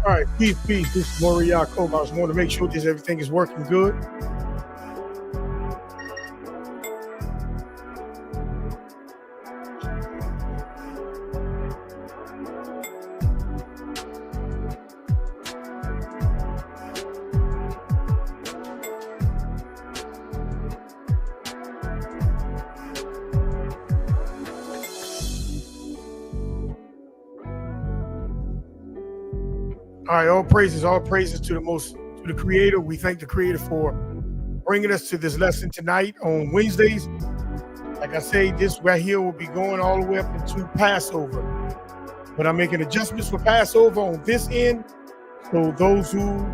All right, peace. This is Maury Yaakov. I just want to make sure that everything is working good. All right, all praises to the Creator. We thank the Creator for bringing us to this lesson tonight on Wednesdays. Like I say, this right here will be going all the way up into Passover. But I'm making adjustments for Passover on this end. So those who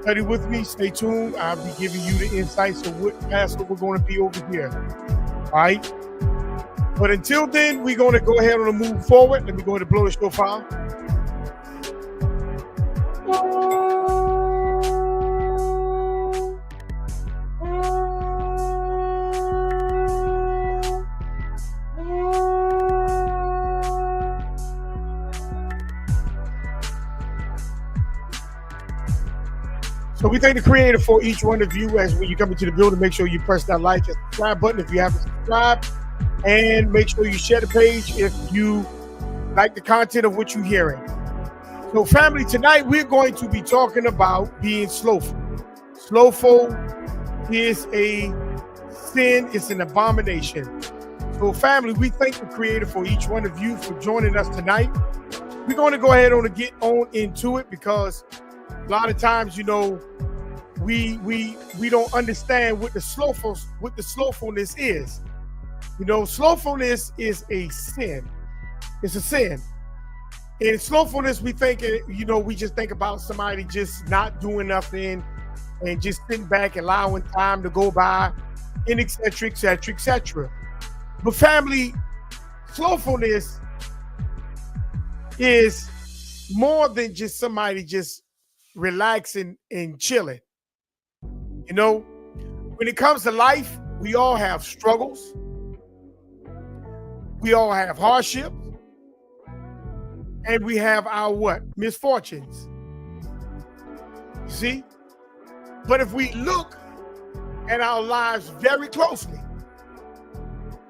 study with me, stay tuned. I'll be giving you the insights of what Passover going to be over here. All right. But until then, we're going to go ahead and move forward. Let me go ahead and blow the shofar. So we thank the Creator for each one of you. As when you come into the building, make sure you press that like and subscribe button if you haven't subscribed, and make sure you share the page if you like the content of what you're hearing. So family, tonight we're going to be talking about being slothful. Slothful is a sin, it's an abomination. So family, we thank the Creator for each one of you for joining us tonight. We're going to go ahead and get on into it because a lot of times, you know, we don't understand what the slothfulness is. You know, slothfulness is a sin. It's a sin. In slothfulness, we think, you know, we just think about somebody just not doing nothing and just sitting back and allowing time to go by, and et cetera. But family, slothfulness is more than just somebody just relaxing and chilling. You know, when it comes to life, we all have struggles. We all have hardships. And we have our what? Misfortunes. You see? But if we look at our lives very closely,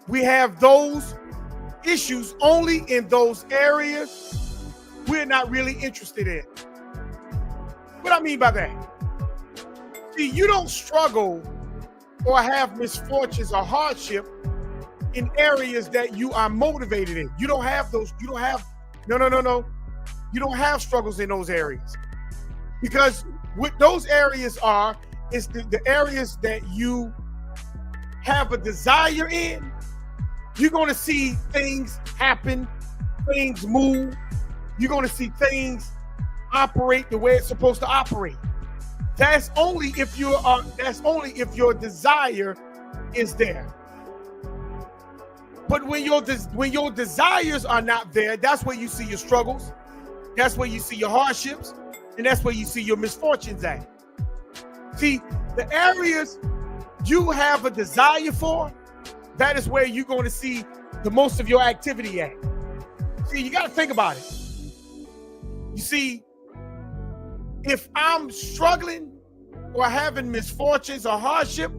we have those issues only in those areas we're not really interested in. What I mean by that? See, you don't struggle or have misfortunes or hardship in areas that you are motivated in. You don't have those. You don't have, no. You don't have struggles in those areas. Because what those areas are, is the areas that you have a desire in. You're going to see things happen, things move. You're going to see things operate the way it's supposed to operate. That's only if your desire is there. But when your desires are not there, that's where you see your struggles, that's where you see your hardships, and that's where you see your misfortunes at. See, the areas you have a desire for, that is where you're going to see the most of your activity at. See, you got to think about it. You see, if I'm struggling or having misfortunes or hardship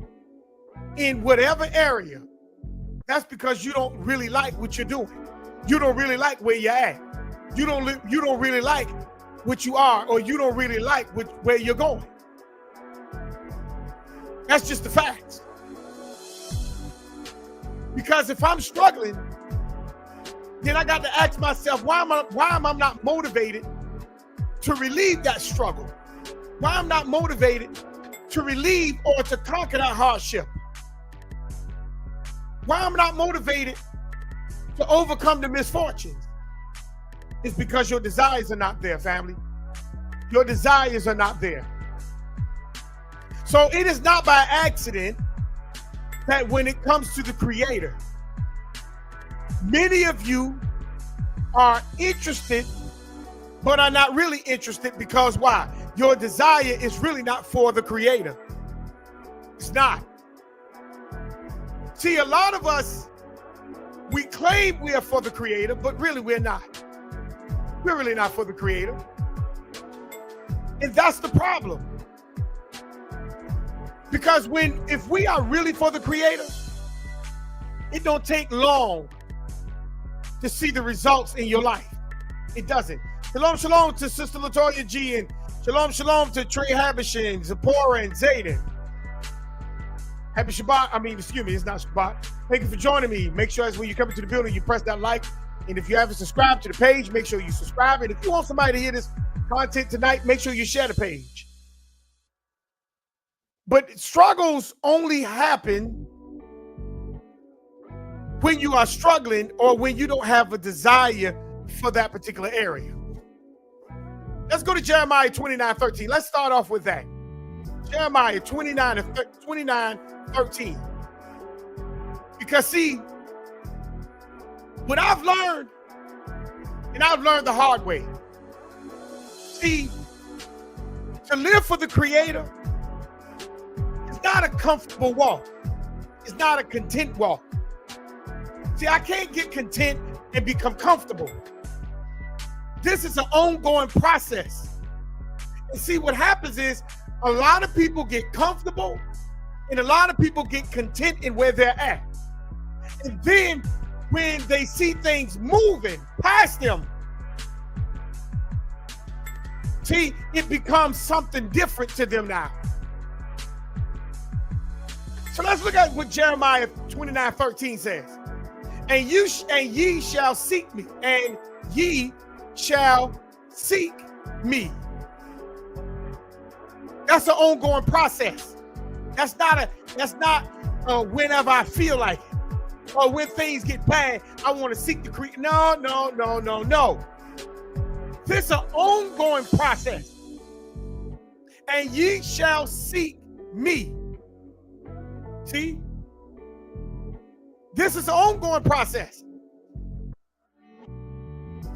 in whatever area, that's because you don't really like what you're doing. You don't really like where you're at. You don't really like what you are, or you don't really like where you're going. That's just the facts. Because if I'm struggling, then I got to ask myself, why am I not motivated to relieve that struggle? Why I'm not motivated to relieve or to conquer that hardship? Why I'm not motivated to overcome the misfortunes? It's because your desires are not there, family. Your desires are not there. So it is not by accident that when it comes to the Creator, many of you are interested but are not really interested. Because why? Your desire is really not for the Creator. It's not. See, a lot of us, we claim we are for the Creator, but really we're not. We're really not for the Creator. And that's the problem. Because if we are really for the Creator, it don't take long to see the results in your life. It doesn't. Shalom, shalom to Sister Latoya G, and shalom, shalom to Trey Habishin, Zipporah, and Zayden. Happy Shabbat. Excuse me, it's not Shabbat. Thank you for joining me. Make sure as when you come into the building, you press that like. And if you haven't subscribed to the page, make sure you subscribe. And if you want somebody to hear this content tonight, make sure you share the page. But struggles only happen when you are struggling or when you don't have a desire for that particular area. Let's go to Jeremiah 29:13. Let's start off with that. Jeremiah 29:13. Because see, what I've learned, and I've learned the hard way, see, to live for the Creator is not a comfortable walk. It's not a content walk. See, I can't get content and become comfortable. This is an ongoing process. And see, what happens is a lot of people get comfortable and a lot of people get content in where they're at. And then when they see things moving past them, see, it becomes something different to them now. So let's look at what Jeremiah 29:13 says. And ye shall seek me, and ye shall seek me. That's an ongoing process. That's not whenever I feel like it, or when things get bad, I want to seek the Creator. No. This is an ongoing process. And ye shall seek me. See? This is an ongoing process.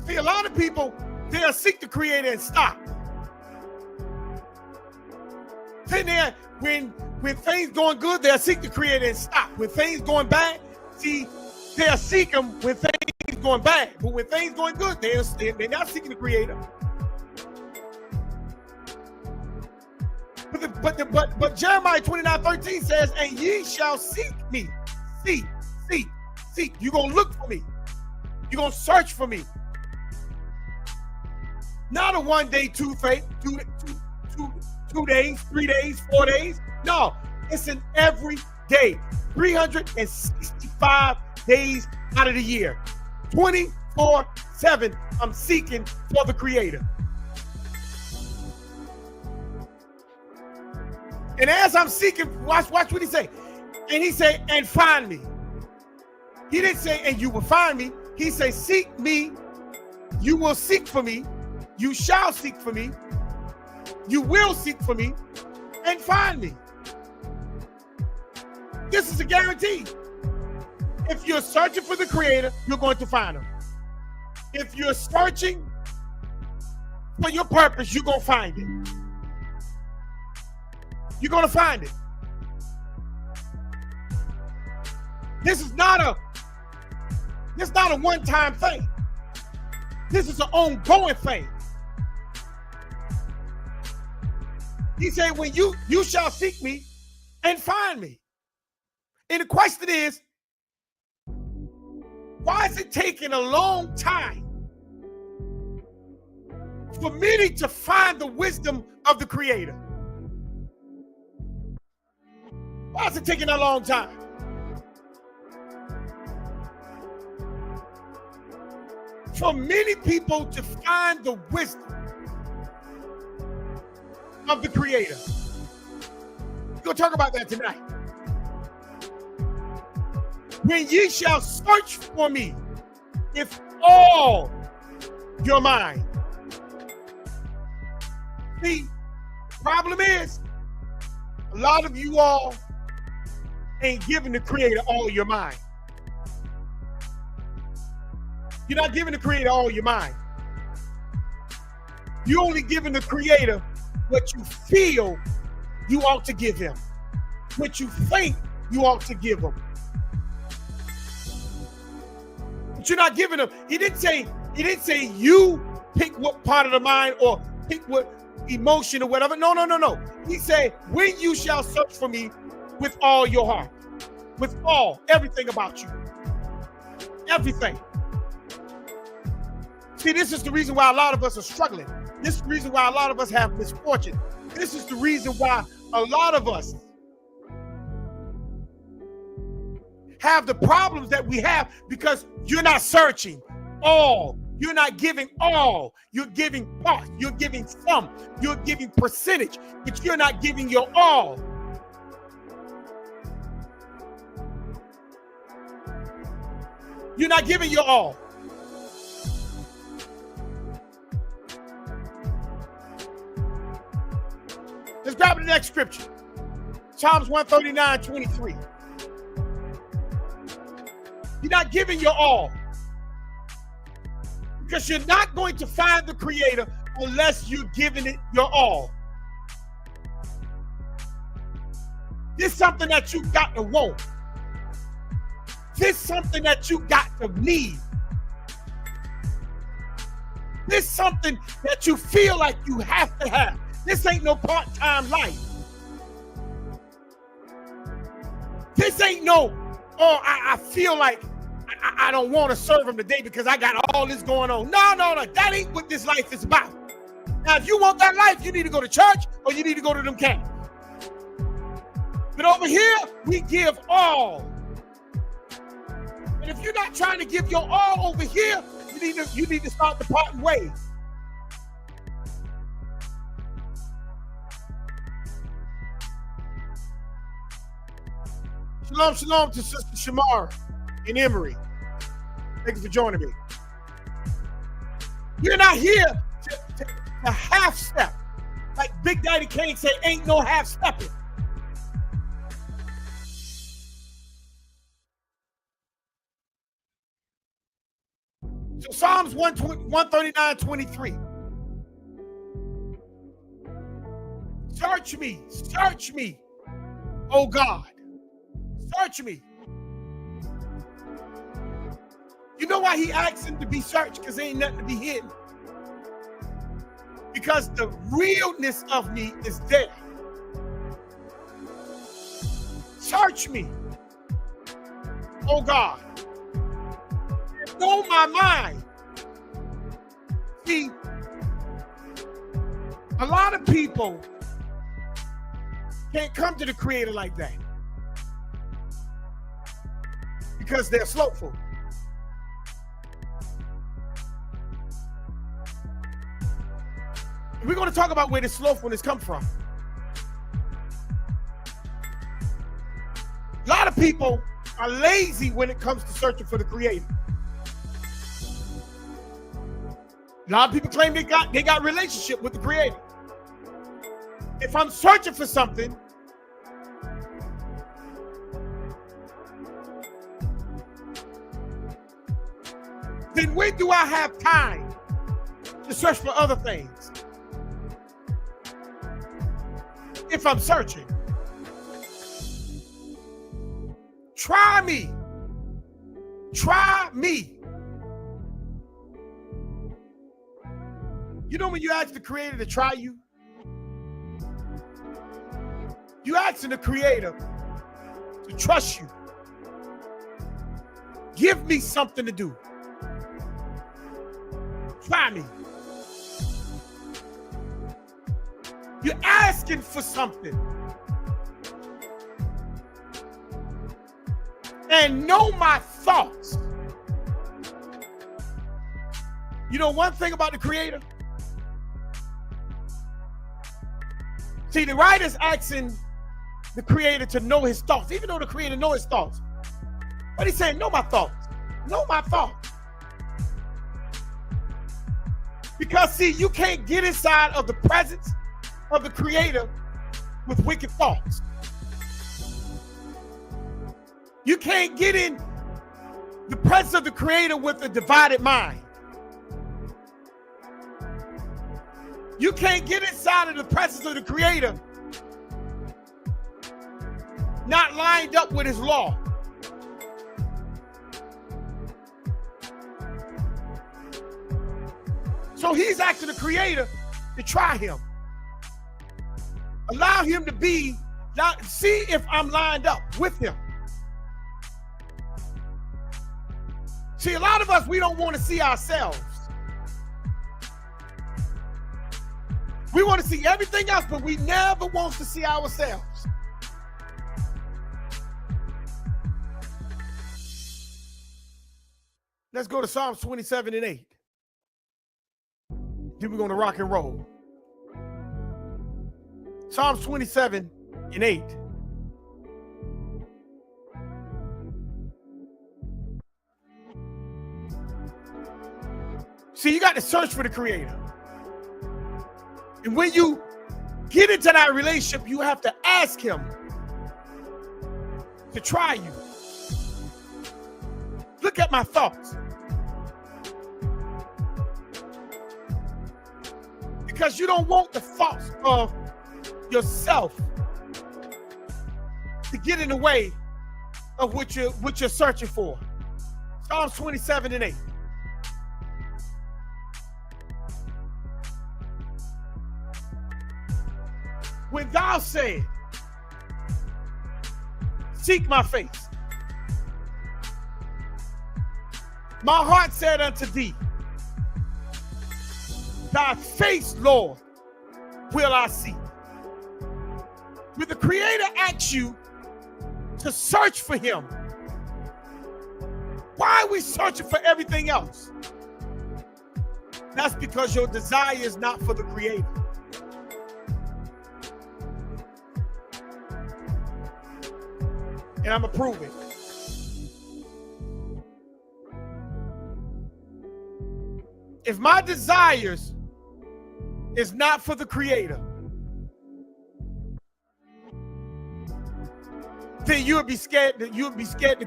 See, a lot of people, they'll seek the Creator and stop. Then when things going good, they'll seek the Creator and stop. When things going bad, see, they'll seek Him when things going bad. But when things going good, they're not seeking the Creator. But Jeremiah 29:13 says, and ye shall seek me. Seek. You're going to look for me. You're going to search for me. Not a 1 day, 2 days, 3 days, 4 days. No, it's an every day. 365 days out of the year. 24/7, I'm seeking for the Creator. And as I'm seeking, watch what he say. And he say, and find me. He didn't say, and you will find me. He say, seek me. You will seek for me. You shall seek for me. You will seek for me and find me. This is a guarantee. If you're searching for the Creator, you're going to find Him. If you're searching for your purpose, you're going to find it. You're going to find it. This is not a one-time thing. This is an ongoing thing. He said, when you shall seek me and find me. And the question is, why is it taking a long time for many to find the wisdom of the Creator? Why is it taking a long time? For many people to find the wisdom of the Creator. We're going to talk about that tonight. When ye shall search for me with all your mind. See, the problem is, a lot of you all ain't giving the Creator all your mind. You're not giving the Creator all your mind. You're only giving the Creator what you feel you ought to give Him, what you think you ought to give Him. But you're not giving Him. He didn't say you pick what part of the mind or pick what emotion or whatever. No, no, no, no. He said, when you shall search for me with all your heart, with everything about you, everything. See, this is the reason why a lot of us are struggling. This is the reason why a lot of us have misfortune. This is the reason why a lot of us have the problems that we have, because you're not searching all. You're not giving all. You're giving part. You're giving some. You're giving percentage, but you're not giving your all. You're not giving your all. Let's grab the next scripture. Psalms 139:23. You're not giving your all, because you're not going to find the Creator unless you're giving it your all. This is something that you got to want. This is something that you got to need. This is something that you feel like you have to have. This ain't no part-time life. This ain't no, oh, I feel like I don't want to serve him today because I got all this going on. No, no, no. That ain't what this life is about. Now, if you want that life, you need to go to church or you need to go to them camps. But over here, we give all. And if you're not trying to give your all over here, you need to start the parting ways. Shalom, shalom to Sister Shamar in Emory. Thank you for joining me. You're not here to half step. Like Big Daddy Kane said, ain't no half stepping. So Psalms 139:23. Search me, oh God. Search me. You know why he asked him to be searched? Because there ain't nothing to be hidden. Because the realness of me is there. Search me, oh God. Know my mind. See, a lot of people can't come to the Creator like that because they're slothful. We're going to talk about where the slothfulness comes from. A lot of people are lazy when it comes to searching for the Creator. A lot of people claim they got relationship with the Creator. If I'm searching for something, then when do I have time to search for other things? If I'm searching. Try me. Try me. You know when you ask the Creator to try you? You asking the Creator to trust you. Give me something to do. Try me. You're asking for something. And know my thoughts. You know one thing about the Creator? See, the writer's asking the Creator to know his thoughts, even though the Creator knows his thoughts. But he's saying, know my thoughts. Know my thoughts. Because, see, you can't get inside of the presence of the Creator with wicked thoughts. You can't get in the presence of the Creator with a divided mind. You can't get inside of the presence of the Creator not lined up with his law. So he's asking the Creator to try him. Allow him to be, see if I'm lined up with him. See, a lot of us, we don't want to see ourselves. We want to see everything else, but we never want to see ourselves. Let's go to Psalms 27 and 8. Then we're going to rock and roll. Psalms 27 and 8. See, you got to search for the Creator. And when you get into that relationship, you have to ask him to try you. Look at my thoughts. Because you don't want the thoughts of yourself to get in the way of what you're searching for. Psalms 27 and 8. When thou said, seek my face, my heart said unto thee, thy face, Lord, will I seek. When the Creator asks you to search for him, why are we searching for everything else? That's because your desire is not for the Creator. And I'm going to prove it. If my desires is not for the Creator, then you would be scared to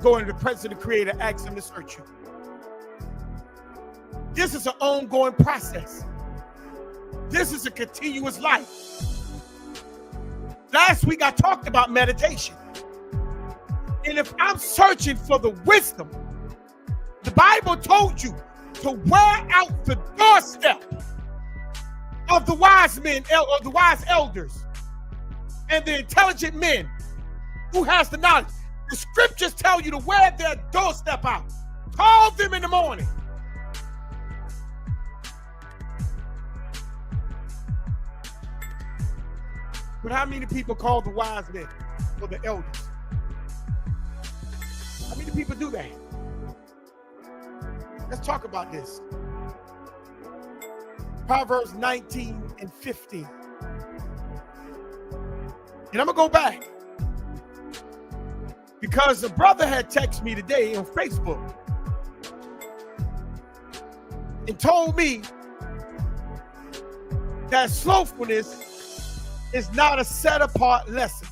go into the presence of the Creator, ask him to search you. This is an ongoing process. This is a continuous life. Last week I talked about meditation. And if I'm searching for the wisdom, the Bible told you to wear out the doorstep of the wise men, of the wise elders, and the intelligent men who has the knowledge. The scriptures tell you to wear their doorstep out. Call them in the morning. But how many people call the wise men or the elders? How many people do that? Let's talk about this. Proverbs 19 and 15. And I'm going to go back because a brother had texted me today on Facebook and told me that slothfulness is not a set-apart lesson.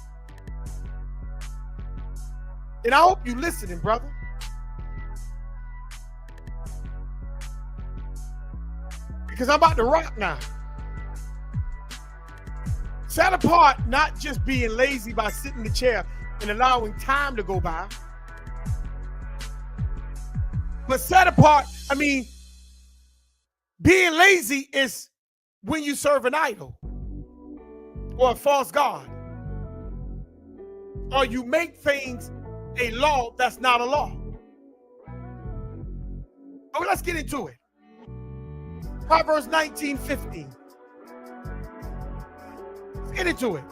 And I hope you're listening, brother. Because I'm about to rock now. Set apart, not just being lazy by sitting in the chair and allowing time to go by. But set apart, I mean, being lazy is when you serve an idol or a false god. Or you make things a law that's not a law. Oh, let's get into it. Proverbs 19:15. Let's get into it.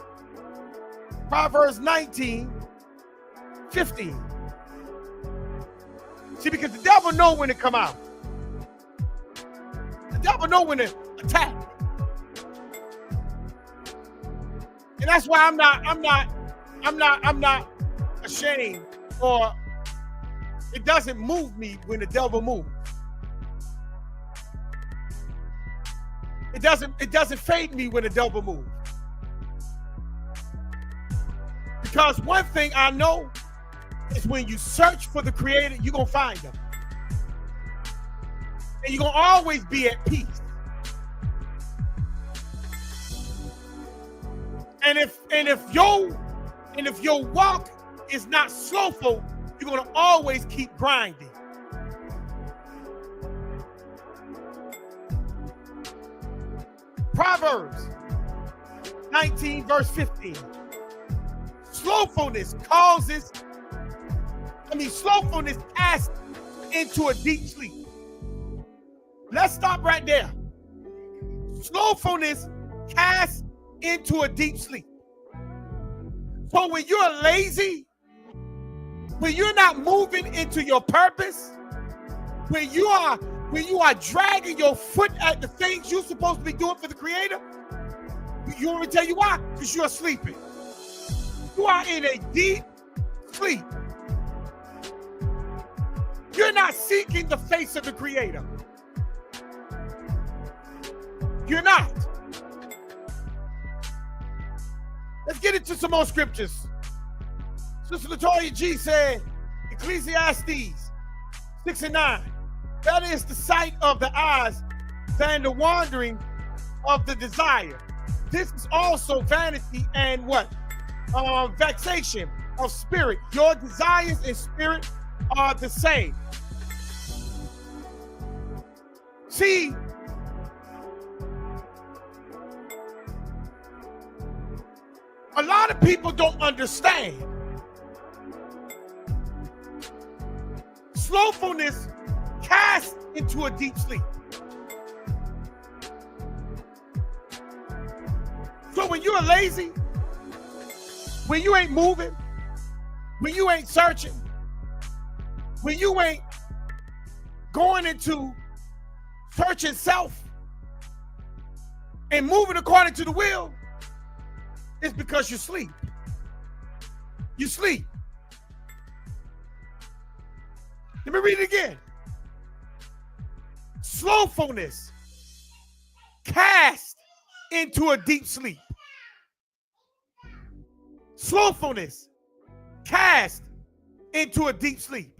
Proverbs 19:15. See, because the devil know when to come out. The devil know when to attack. And that's why I'm not ashamed, or it doesn't move me when the devil moves. It doesn't fade me when the devil moves. Because one thing I know is when you search for the Creator, you're going to find him. And you're going to always be at peace. And if your walk is not slothful, you're going to always keep grinding. Proverbs 19, verse 15. Slothfulness casts into a deep sleep. Let's stop right there. Slothfulness casts into a deep sleep. So when you're lazy, when you're not moving into your purpose, when you are dragging your foot at the things you're supposed to be doing for the Creator, you want me to tell you why? Because you're sleeping. You are in a deep sleep. You're not seeking the face of the Creator. You're not. Let's get into some more scriptures. Sister Latoya G said, Ecclesiastes 6 and 9. That is the sight of the eyes than the wandering of the desire. This is also vanity and what? Vexation of spirit. Your desires and spirit are the same. See, a lot of people don't understand. Slothfulness casts into a deep sleep. So when you're lazy, when you ain't moving, when you ain't searching, when you ain't going into searching self and moving according to the will, it's because you sleep. You sleep. Let me read it again. Slothfulness cast into a deep sleep. Slothfulness cast into a deep sleep.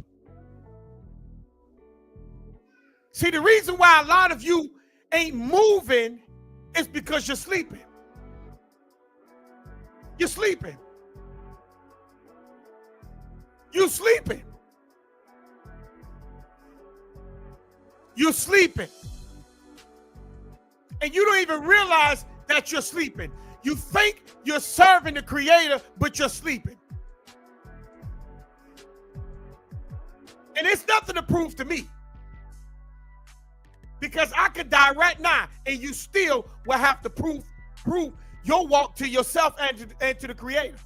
See, the reason why a lot of you ain't moving is because you're sleeping. You're sleeping. You're sleeping. You're sleeping. And you don't even realize that you're sleeping. You think you're serving the Creator, but you're sleeping. And it's nothing to prove to me. Because I could die right now and you still will have to prove your walk to yourself and to the Creator.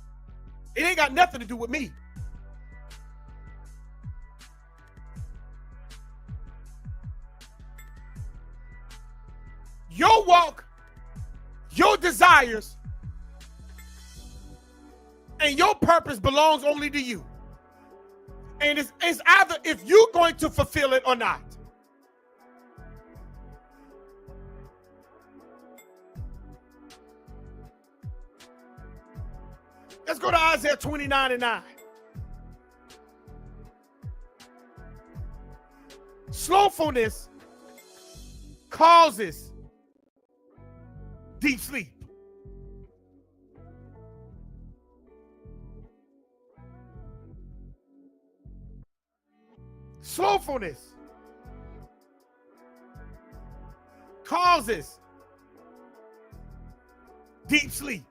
It ain't got nothing to do with me. Your walk, your desires, and your purpose belongs only to you. And it's either if you're going to fulfill it or not. Let's go to Isaiah 29 and 9. Slothfulness causes deep sleep. Slothfulness causes deep sleep.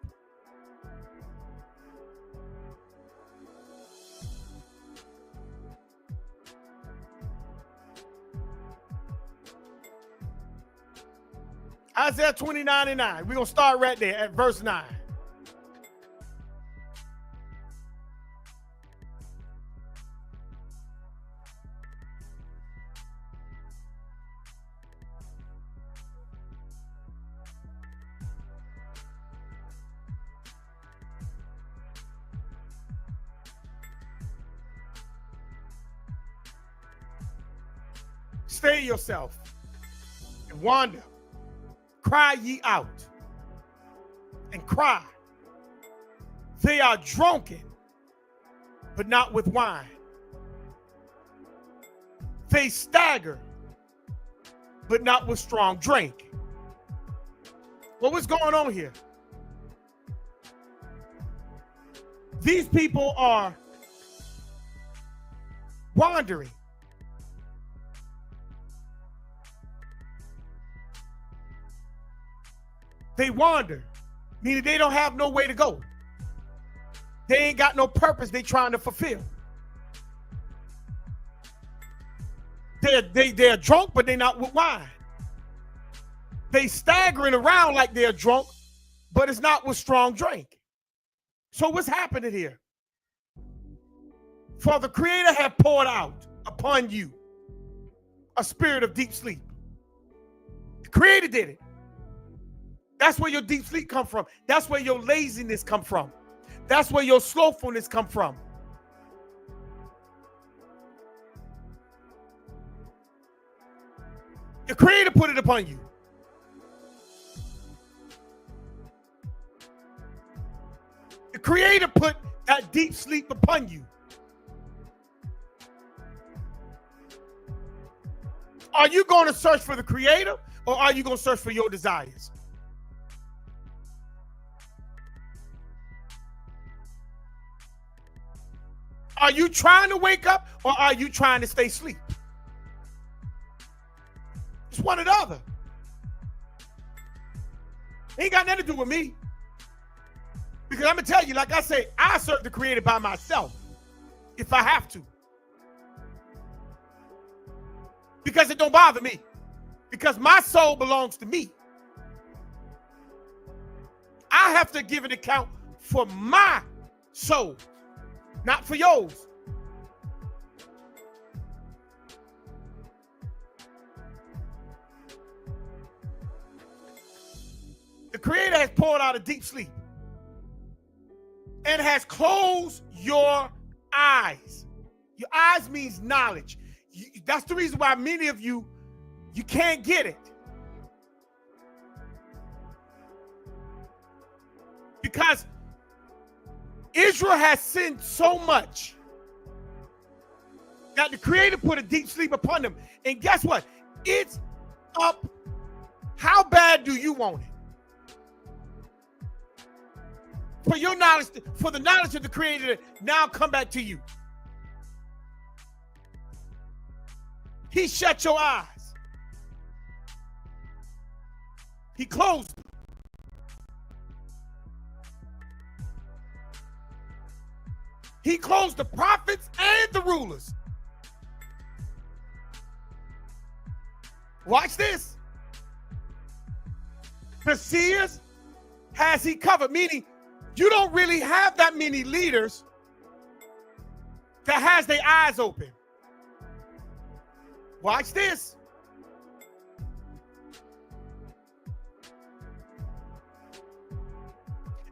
Isaiah 29 and 9. We're going to start right there at verse 9. Stay yourself and wander. Cry ye out and cry. They are drunken, but not with wine. They stagger, but not with strong drink. Well, what's going on here? These people are wandering. They wander. Meaning they don't have no way to go. They ain't got no purpose they trying to fulfill. They're drunk, but they're not with wine. They staggering around like they're drunk, but it's not with strong drink. So what's happening here? For the Creator have poured out upon you a spirit of deep sleep. The Creator did it. That's where your deep sleep come from. That's where your laziness come from. That's where your slothfulness come from. The Creator put it upon you. The Creator put that deep sleep upon you. Are you going to search for the Creator, or are you going to search for your desires? Are you trying to wake up, or are you trying to stay asleep? It's one or the other. It ain't got nothing to do with me. Because I'm going to tell you, like I say, I serve the Creator by myself if I have to. Because it don't bother me. Because my soul belongs to me. I have to give an account for my soul, not for yours. The Creator has poured out a deep sleep and has closed your eyes. Your eyes means knowledge. That's the reason why many of you can't get it. Because Israel has sinned so much that the Creator put a deep sleep upon them. And guess what? It's up. How bad do you want it? For your knowledge, for the knowledge of the Creator to now come back to you. He shut your eyes. He closed them. He closed the prophets and the rulers. Watch this. The seers has he covered, meaning you don't really have that many leaders that has their eyes open. Watch this.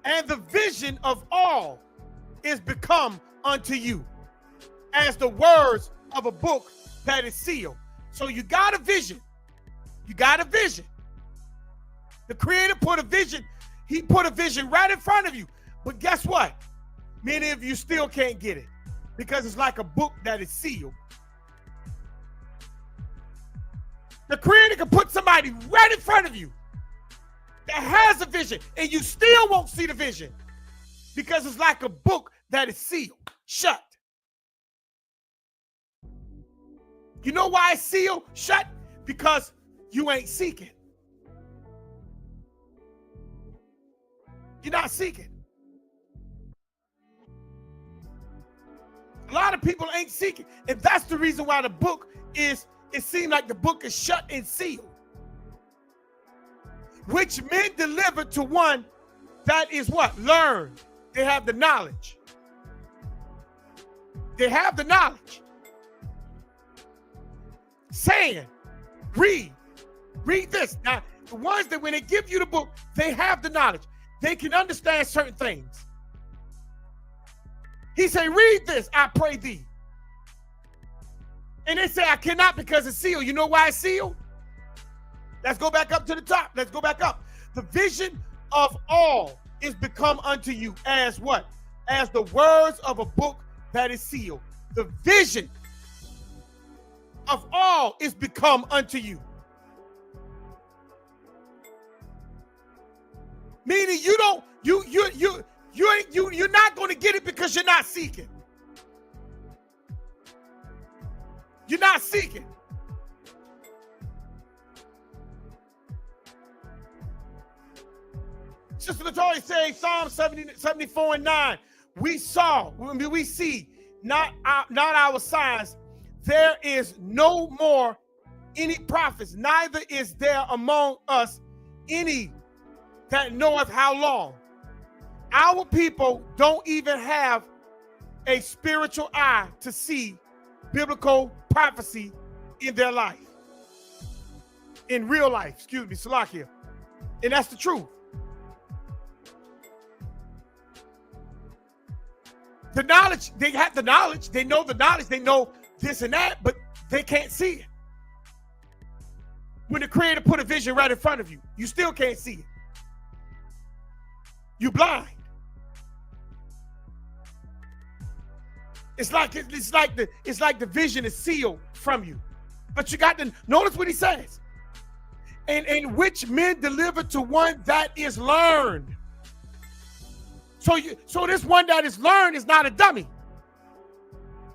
And the vision of all is become unto you as the words of a book that is sealed. So you got a vision. You got a vision. The Creator put a vision. He put a vision right in front of you. But guess what? Many of you still can't get it because it's like a book that is sealed. The Creator can put somebody right in front of you that has a vision, and you still won't see the vision because it's like a book that is sealed, shut. You know why it's sealed, shut? Because you ain't seeking. You're not seeking. A lot of people ain't seeking, and that's the reason why the book is, it seems like the book is shut and sealed. Which men deliver to one that is what? Learned. They have the knowledge. They have the knowledge. Saying, read this. Now, the ones that when they give you the book, they have the knowledge. They can understand certain things. He say, read this, I pray thee. And they say, I cannot because it's sealed. You know why it's sealed? Let's go back up to the top. Let's go back up. The vision of all is become unto you as what? As the words of a book that is sealed. The vision of all is become unto you. Meaning you're not going to get it because you're not seeking. You're not seeking. Sister Latoya says Psalm 74 and 9. We see, not our signs. There is no more any prophets, neither is there among us any that knoweth how long. Our people don't even have a spiritual eye to see biblical prophecy in their life. In real life, excuse me, Salakia. And that's the truth. The knowledge, they have the knowledge, they know the knowledge, they know this and that, but they can't see it. When the Creator put a vision right in front of you, you still can't see it. You blind. It's like the vision is sealed from you. But you got to notice what he says. And which men deliver to one that is learned. So this one that is learned is not a dummy.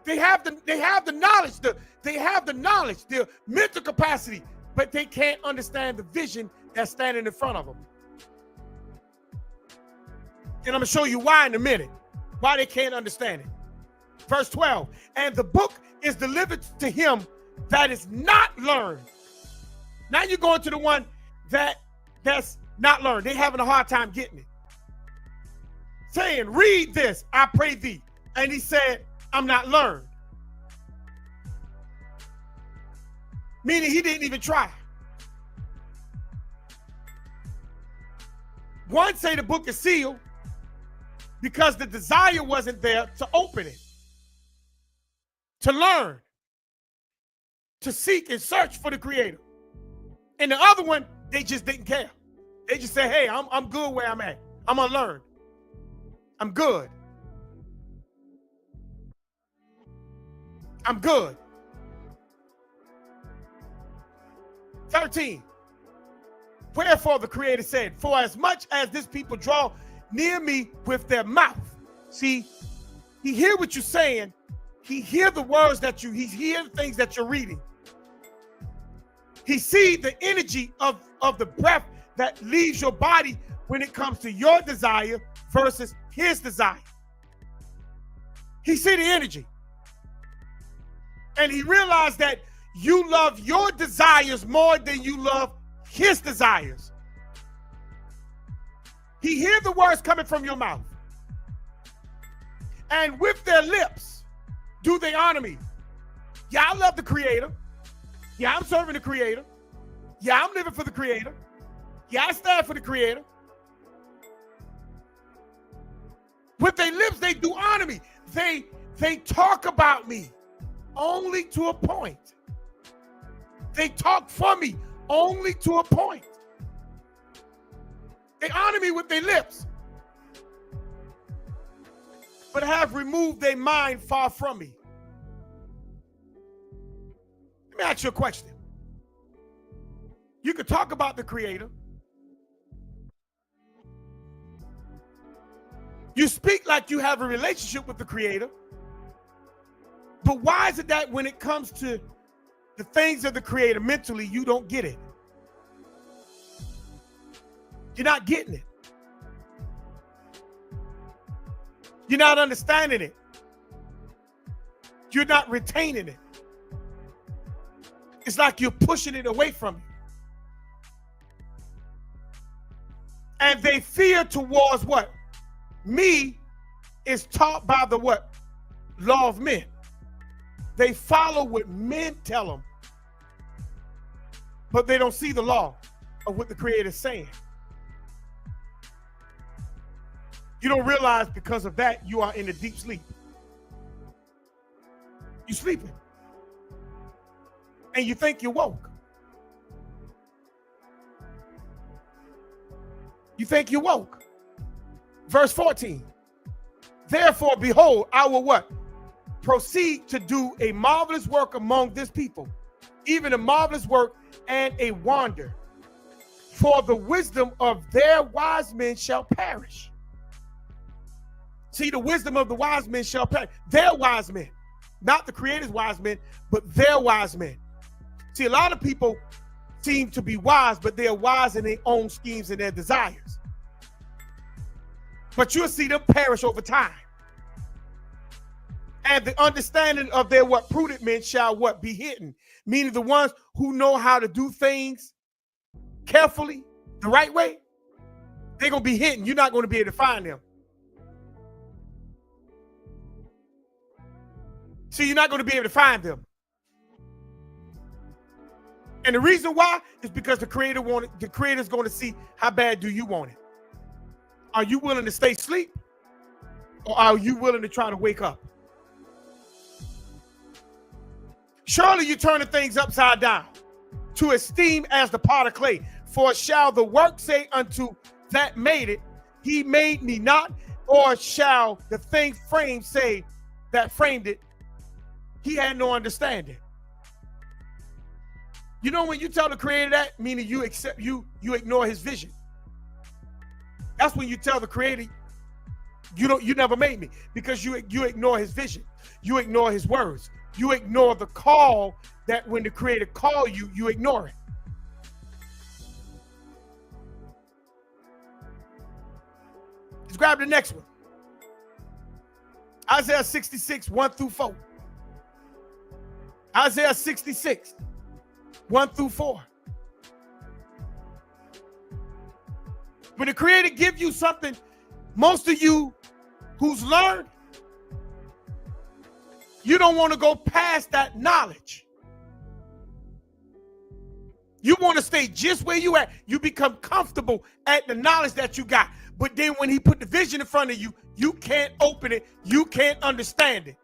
They have the knowledge, they have the knowledge, the mental capacity, but they can't understand the vision that's standing in front of them. And I'm gonna show you why in a minute, why they can't understand it. Verse 12, and the book is delivered to him that is not learned. Now you're going to the one that's not learned. They're having a hard time getting it. Saying, read this, I pray thee. And he said, I'm not learned. Meaning he didn't even try. One say the book is sealed because the desire wasn't there to open it, to learn, to seek and search for the Creator. And the other one, they just didn't care. They just say, hey, I'm good where I'm at. I'm gonna learn. I'm good. I'm good. 13. Wherefore the Creator said, for as much as this people draw near me with their mouth. See, he hear what you're saying. He hear the words that he hear the things that you're reading. He see the energy of the breath that leaves your body when it comes to your desire versus his desire. He see the energy. And he realized that you love your desires more than you love his desires. He hear the words coming from your mouth. And with their lips, do they honor me? Yeah, I love the Creator. Yeah, I'm serving the Creator. Yeah, I'm living for the Creator. Yeah, I stand for the Creator. With their lips, they do honor me. They talk about me only to a point. They talk for me only to a point. They honor me with their lips, but have removed their mind far from me. Let me ask you a question. You could talk about the Creator. You speak like you have a relationship with the Creator. But why is it that when it comes to the things of the Creator mentally, you don't get it? You're not getting it. You're not understanding it. You're not retaining it. It's like you're pushing it away from you. And they fear towards what? Me is taught by the what? Law of men. They follow what men tell them, but they don't see the law of what the Creator is saying. You don't realize because of that you are in a deep sleep. You're sleeping. And you think you're woke. You think you're woke. Verse 14. Therefore, behold, I will what? Proceed to do a marvelous work among this people, even a marvelous work and a wonder. For the wisdom of their wise men shall perish. See, the wisdom of the wise men shall perish. Their wise men, not the Creator's wise men, but their wise men. See, a lot of people seem to be wise, but they're wise in their own schemes and their desires. but you'll see them perish over time. And the understanding of their what prudent men shall what be hidden, meaning the ones who know how to do things carefully, the right way, they're going to be hidden. You're not going to be able to find them. See, you're not going to be able to find them. And the reason why is because the creator's going to see how bad do you want it. Are you willing to stay asleep? Or are you willing to try to wake up? Surely you're turning things upside down to esteem as the pot of clay. For shall the work say unto that made it, he made me not? Or shall the thing framed say that framed it, he had no understanding? You know, when you tell the creator that, meaning you ignore his vision. That's when you tell the creator, you never made me, because you ignore his vision. You ignore his words. You ignore the call that when the creator called you, you ignore it. Let's grab the next one. Isaiah 66, 1 through 4. Isaiah 66, 1 through 4. When the creator gives you something, most of you who's learned, you don't want to go past that knowledge. You want to stay just where you at. You become comfortable at the knowledge that you got. But then when he put the vision in front of you, you can't open it. You can't understand it.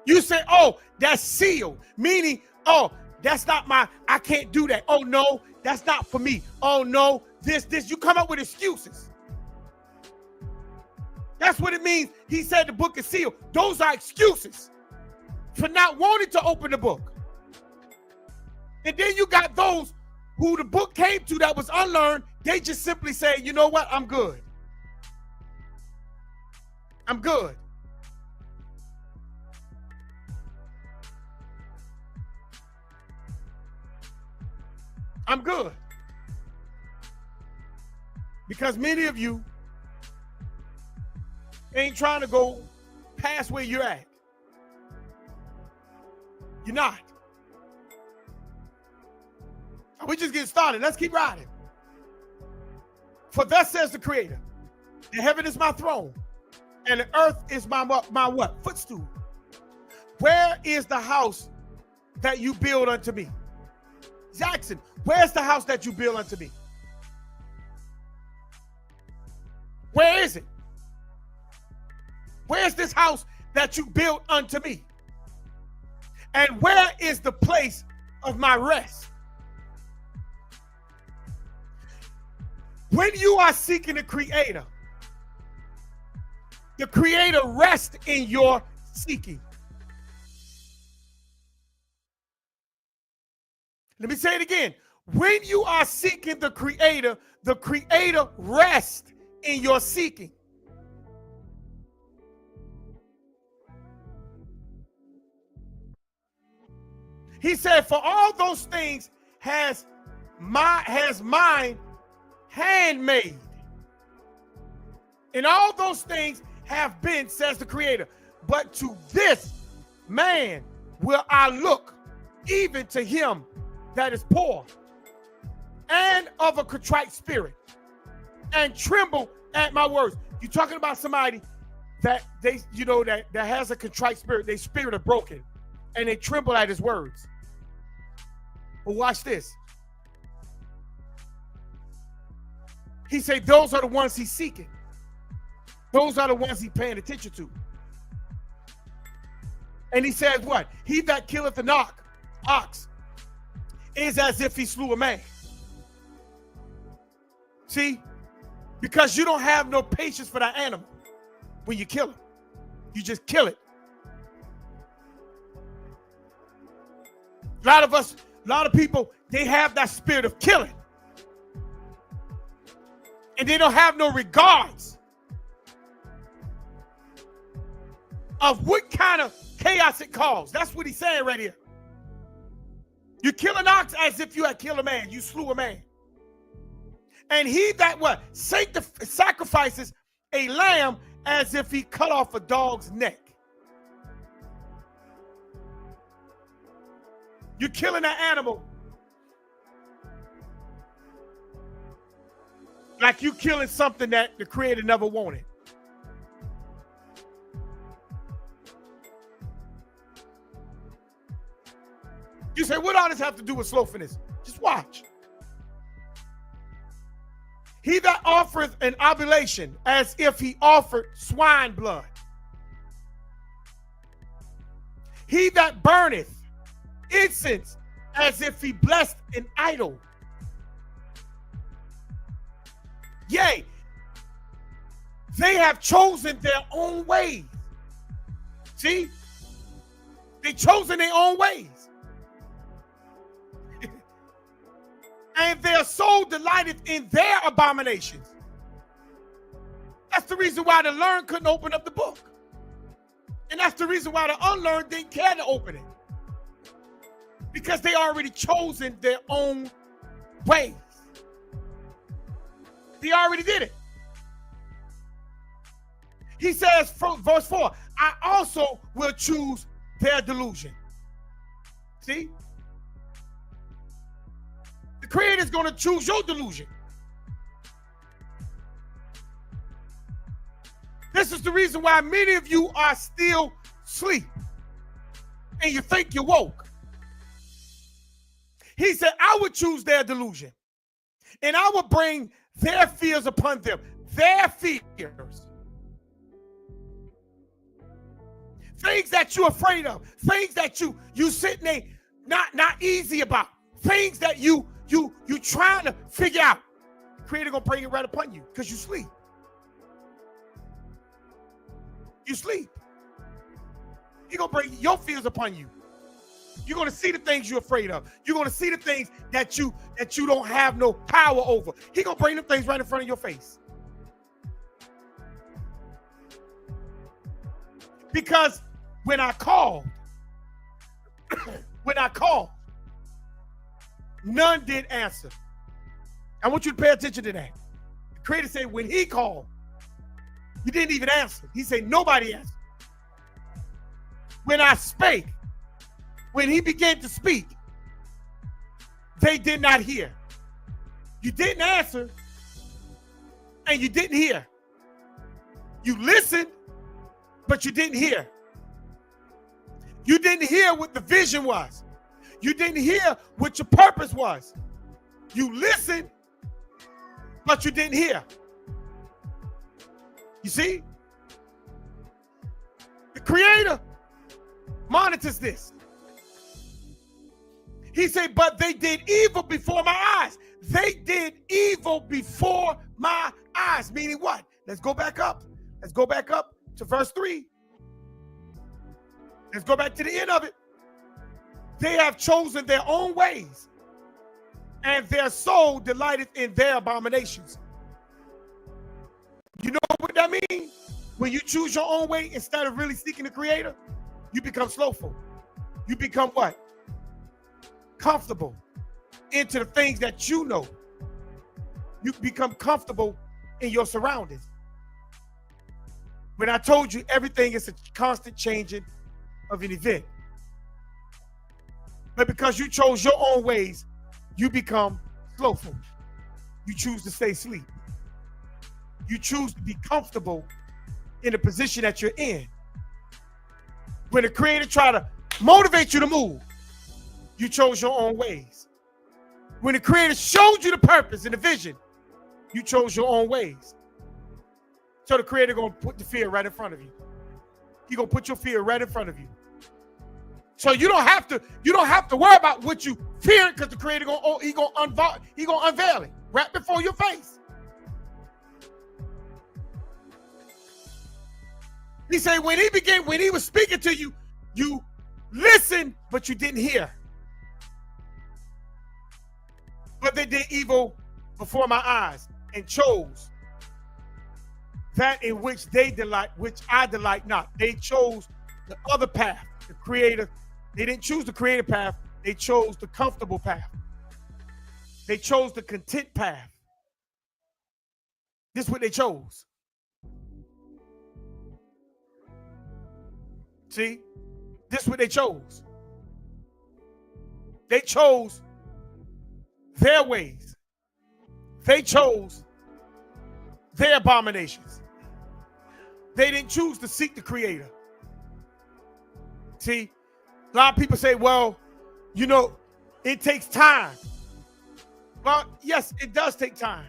You say, oh, that's sealed. Meaning, oh, that's not I can't do that. Oh, no, that's not for me. Oh, no, this. You come up with excuses. That's what it means. He said the book is sealed. Those are excuses for not wanting to open the book. And then you got those who the book came to that was unlearned. They just simply say, you know what? I'm good. I'm good. I'm good. Because many of you ain't trying to go past where you're at. You're not. We're just getting started. Let's keep riding. For thus says the Creator, the heaven is my throne, and the earth is my what? Footstool. Where is the house that you build unto me? Jackson, where's the house that you build unto me? Where is it? Where's this house that you built unto me? And where is the place of my rest? When you are seeking the Creator rests in your seeking. Let me say it again. When you are seeking the Creator rests in your seeking. He said, for all those things has mine handmade. And all those things have been, says the Creator. But to this man will I look, even to him that is poor and of a contrite spirit, and tremble at my words. You're talking about somebody that that has a contrite spirit. Their spirit are broken and they tremble at his words. But watch this. He said those are the ones he's seeking. Those are the ones he's paying attention to. And he says what? He that killeth an ox is as if he slew a man. See? Because you don't have no patience for that animal when you kill it. You just kill it. A lot of people, they have that spirit of killing. And they don't have no regards of what kind of chaos it caused. That's what he's saying right here. You kill an ox as if you had killed a man. You slew a man. And he that what? Sacrifices a lamb as if he cut off a dog's neck. You're killing that animal like you killing something that the Creator never wanted. You say, what all this have to do with slothfulness? Just watch. He that offereth an oblation as if he offered swine blood. He that burneth incense as if he blessed an idol. Yea, they have chosen their own ways. See? They chosen their own ways. And their soul delighteth in their abominations. That's the reason why the learned couldn't open up the book. And that's the reason why the unlearned didn't care to open it. Because they already chosen their own ways. They already did it. He says, verse 4, I also will choose their delusion. See? The Creator is going to choose your delusion. This is the reason why many of you are still asleep and you think you're woke. He said, I would choose their delusion and I will bring their fears upon them. Their fears. Things that you're afraid of. Things that you sitting there not easy about. Things that you trying to figure out. The Creator gonna bring it right upon you because you sleep. You sleep. He gonna bring your fears upon you. You're gonna see the things you're afraid of. You're gonna see the things that you don't have no power over. He gonna bring them things right in front of your face. Because when I called, none did answer. I want you to pay attention to that. The Creator said when he called, he didn't even answer. He said nobody answered. When I spake, when he began to speak, they did not hear. You didn't answer and you didn't hear. You listened, but you didn't hear. You didn't hear what the vision was. You didn't hear what your purpose was. You listened, but you didn't hear. You see? The Creator monitors this. He said, but they did evil before my eyes. They did evil before my eyes. Meaning what? Let's go back up. Let's go back up to verse 3. Let's go back to the end of it. They have chosen their own ways, and their soul delighteth in their abominations. You know what that means? When you choose your own way instead of really seeking the Creator, you become slothful. You become what? Comfortable into the things that you know. You become comfortable in your surroundings. When I told you everything is a constant changing of an event. But because you chose your own ways, you become slothful. You choose to stay asleep. You choose to be comfortable in the position that you're in. When the Creator tried to motivate you to move, you chose your own ways. When the Creator showed you the purpose and the vision, you chose your own ways. So the Creator gonna put the fear right in front of you. He gonna put your fear right in front of you. So you don't have to worry about what you fear, because the Creator gonna unveil it right before your face. He said when he was speaking to you, you listened, but you didn't hear. But they did evil before my eyes and chose that in which they delight, which I delight not. They chose the other path, the Creator. They didn't choose the creative path. They chose the comfortable path. They chose the content path. This is what they chose. See? This is what they chose. They chose their ways. They chose their abominations. They didn't choose to seek the Creator. See? A lot of people say, well, you know, it takes time. Well, yes, it does take time.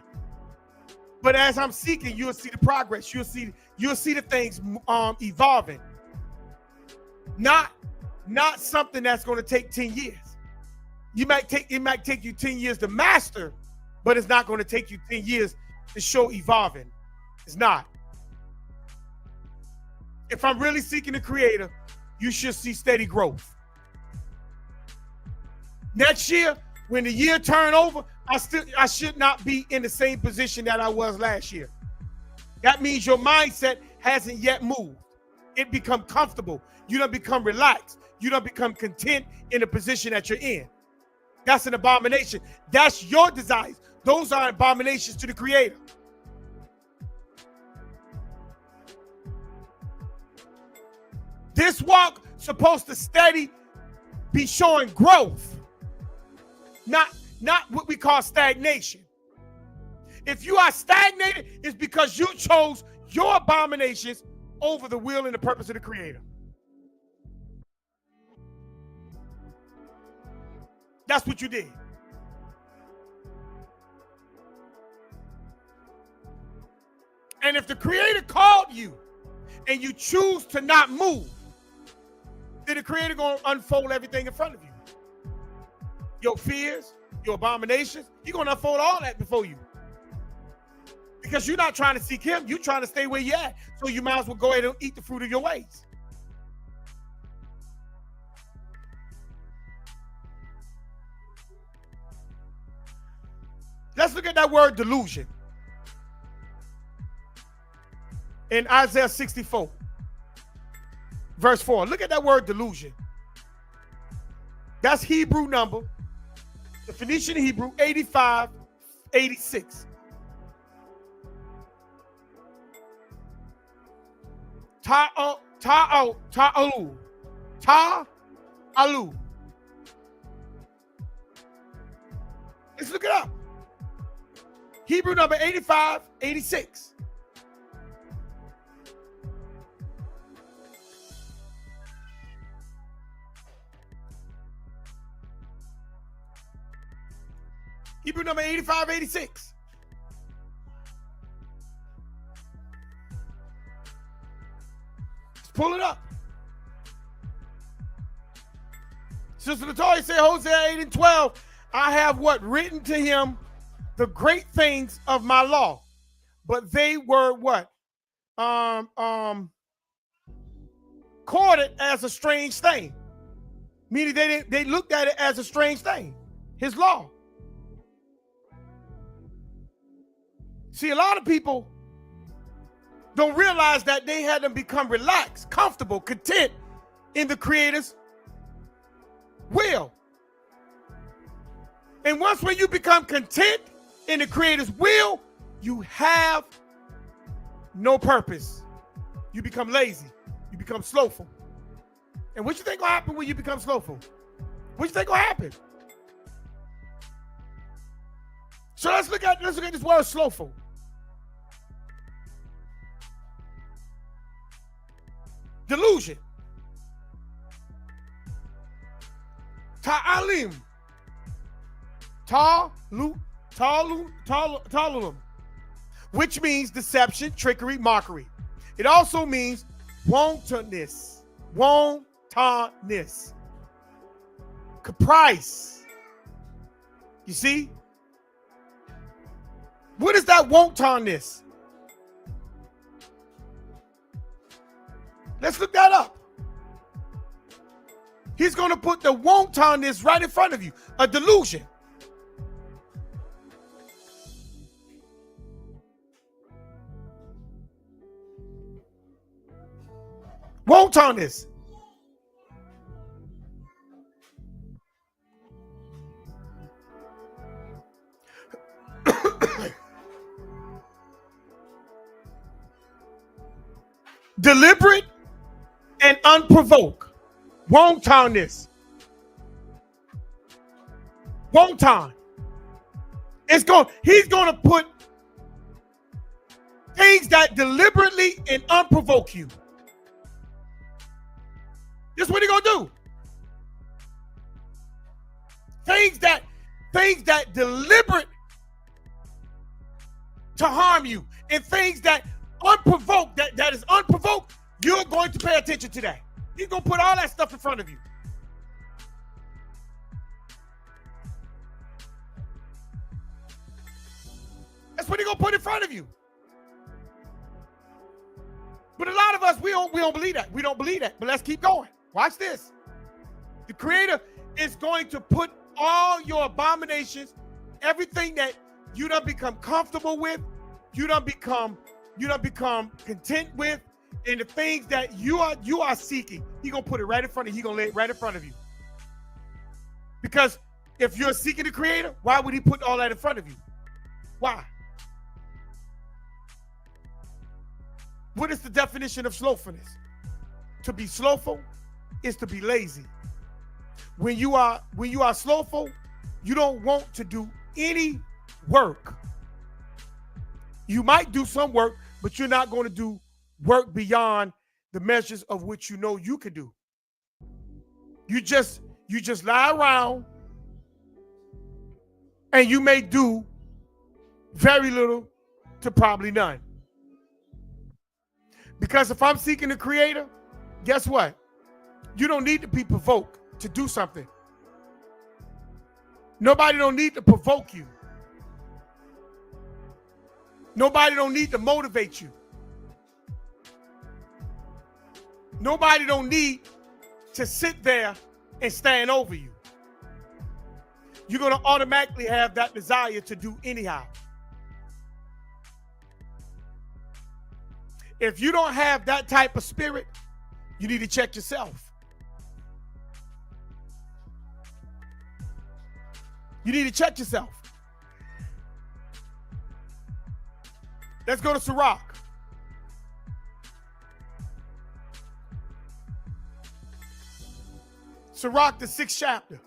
But as I'm seeking, you'll see the progress. You'll see the things evolving. Not something that's going to take 10 years. It might take you 10 years to master, but it's not going to take you 10 years to show evolving. It's not. If I'm really seeking the Creator, you should see steady growth. Next year, when the year turn over, I should not be in the same position that I was last year. That means your mindset hasn't yet moved. It become comfortable. You don't become relaxed. You don't become content in the position that you're in. That's an abomination. That's your desires. Those are abominations to the Creator. This walk supposed to steady be showing growth, not what we call stagnation. If you are stagnated, it's because you chose your abominations over the will and the purpose of the Creator. That's what you did. And if the Creator called you and you choose to not move, then the Creator gonna unfold everything in front of you. Your fears, your abominations, He's gonna unfold all that before you. Because you're not trying to seek Him, you're trying to stay where you're at. So you might as well go ahead and eat the fruit of your ways. Let's look at that word delusion. In Isaiah 64, verse 4. Look at that word delusion. That's Hebrew number, the Phoenician Hebrew, 8586. Ta'alu. Let's look it up. Hebrew number 8586. Hebrew number 8586. Let's pull it up. Sister Latoya said, Hosea 8 and 12, I have what? Written to him the great things of my law. But they were what? Courted as a strange thing. Meaning they looked at it as a strange thing. His law. See, a lot of people don't realize that they had to become relaxed, comfortable, content in the Creator's will. And once when you become content in the Creator's will, you have no purpose. You become lazy. You become slothful. And what you think will happen when you become slothful? What you think will happen? So let's look at this word slothful. Delusion. Ta'alim. Ta'alum. Which means deception, trickery, mockery. It also means wantonness. Wantonness. Caprice. You see? What is that wantonness? Let's look that up. He's going to put the wantonness right in front of you. A delusion. Wantonness. deliberate and unprovoked. Wantoness. Wanton. He's going to put things that deliberately and unprovoke you. This is what he's going to do. Things that deliberate to harm you, and things that unprovoked, that is unprovoked, you're going to pay attention to that. He's going to put all that stuff in front of you. That's what he's going to put in front of you. But a lot of us, we don't believe that. We don't believe that. But let's keep going. Watch this. The Creator is going to put all your abominations, everything that you done become comfortable with, you done become content with, and the things that you are seeking, He's gonna put it right in front of you. He's gonna lay it right in front of you. Because if you're seeking the Creator, why would He put all that in front of you? Why? What is the definition of slothfulness? To be slothful is to be lazy. When you are slothful, you don't want to do any work. You might do some work, but you're not going to do work beyond the measures of which you know you can do. You just lie around, and you may do very little to probably none. Because if I'm seeking the Creator, guess what? You don't need to be provoked to do something. Nobody don't need to provoke you. Nobody don't need to motivate you. Nobody don't need to sit there and stand over you. You're going to automatically have that desire to do anyhow. If you don't have that type of spirit, you need to check yourself. You need to check yourself. Let's go to Sirach. Sirach, the 6th chapter.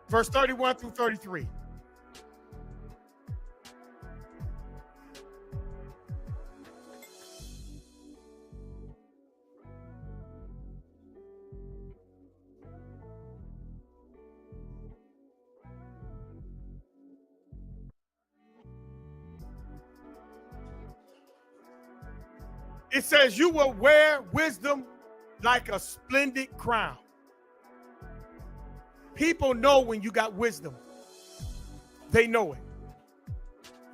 Verse 31 through 33. It says, you will wear wisdom like a splendid crown. People know when you got wisdom. They know it.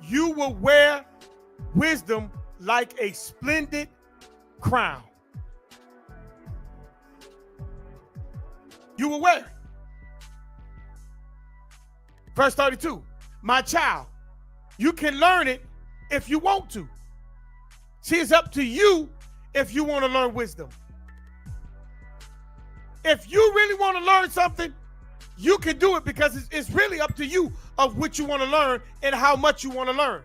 You will wear wisdom like a splendid crown. You will wear it. Verse 32. My child, you can learn it if you want to. See, it's up to you if you want to learn wisdom. If you really want to learn something, you can do it, because it's really up to you of what you want to learn and how much you want to learn.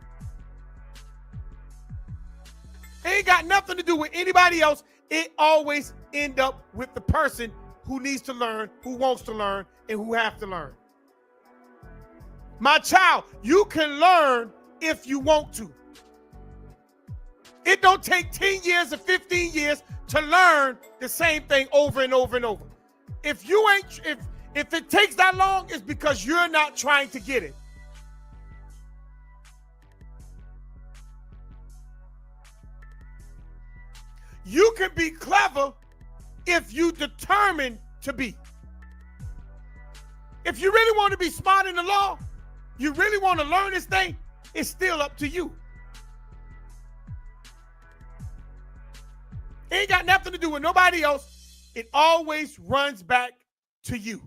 It ain't got nothing to do with anybody else. It always ends up with the person who needs to learn, who wants to learn, and who have to learn. My child, you can learn if you want to. It don't take 10 years or 15 years to learn the same thing over and over and over. If it takes that long, it's because you're not trying to get it. You can be clever if you determine to be. If you really want to be smart in the law, you really want to learn this thing, it's still up to you. It ain't got nothing to do with nobody else. It always runs back to you.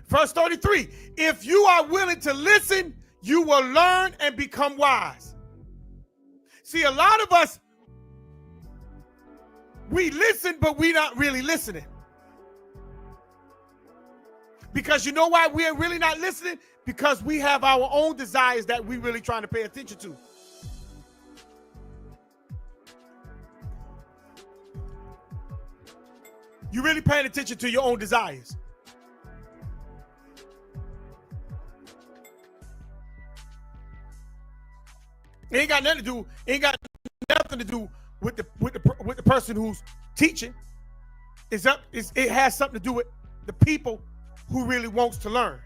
Verse 33, if you are willing to listen, you will learn and become wise. See, a lot of us, we listen, but we're not really listening. Because you know why we're really not listening? Because we have our own desires that we really trying to pay attention to. You're really paying attention to your own desires. It ain't got nothing to do with the person who's teaching. It has something to do with the people who really wants to learn.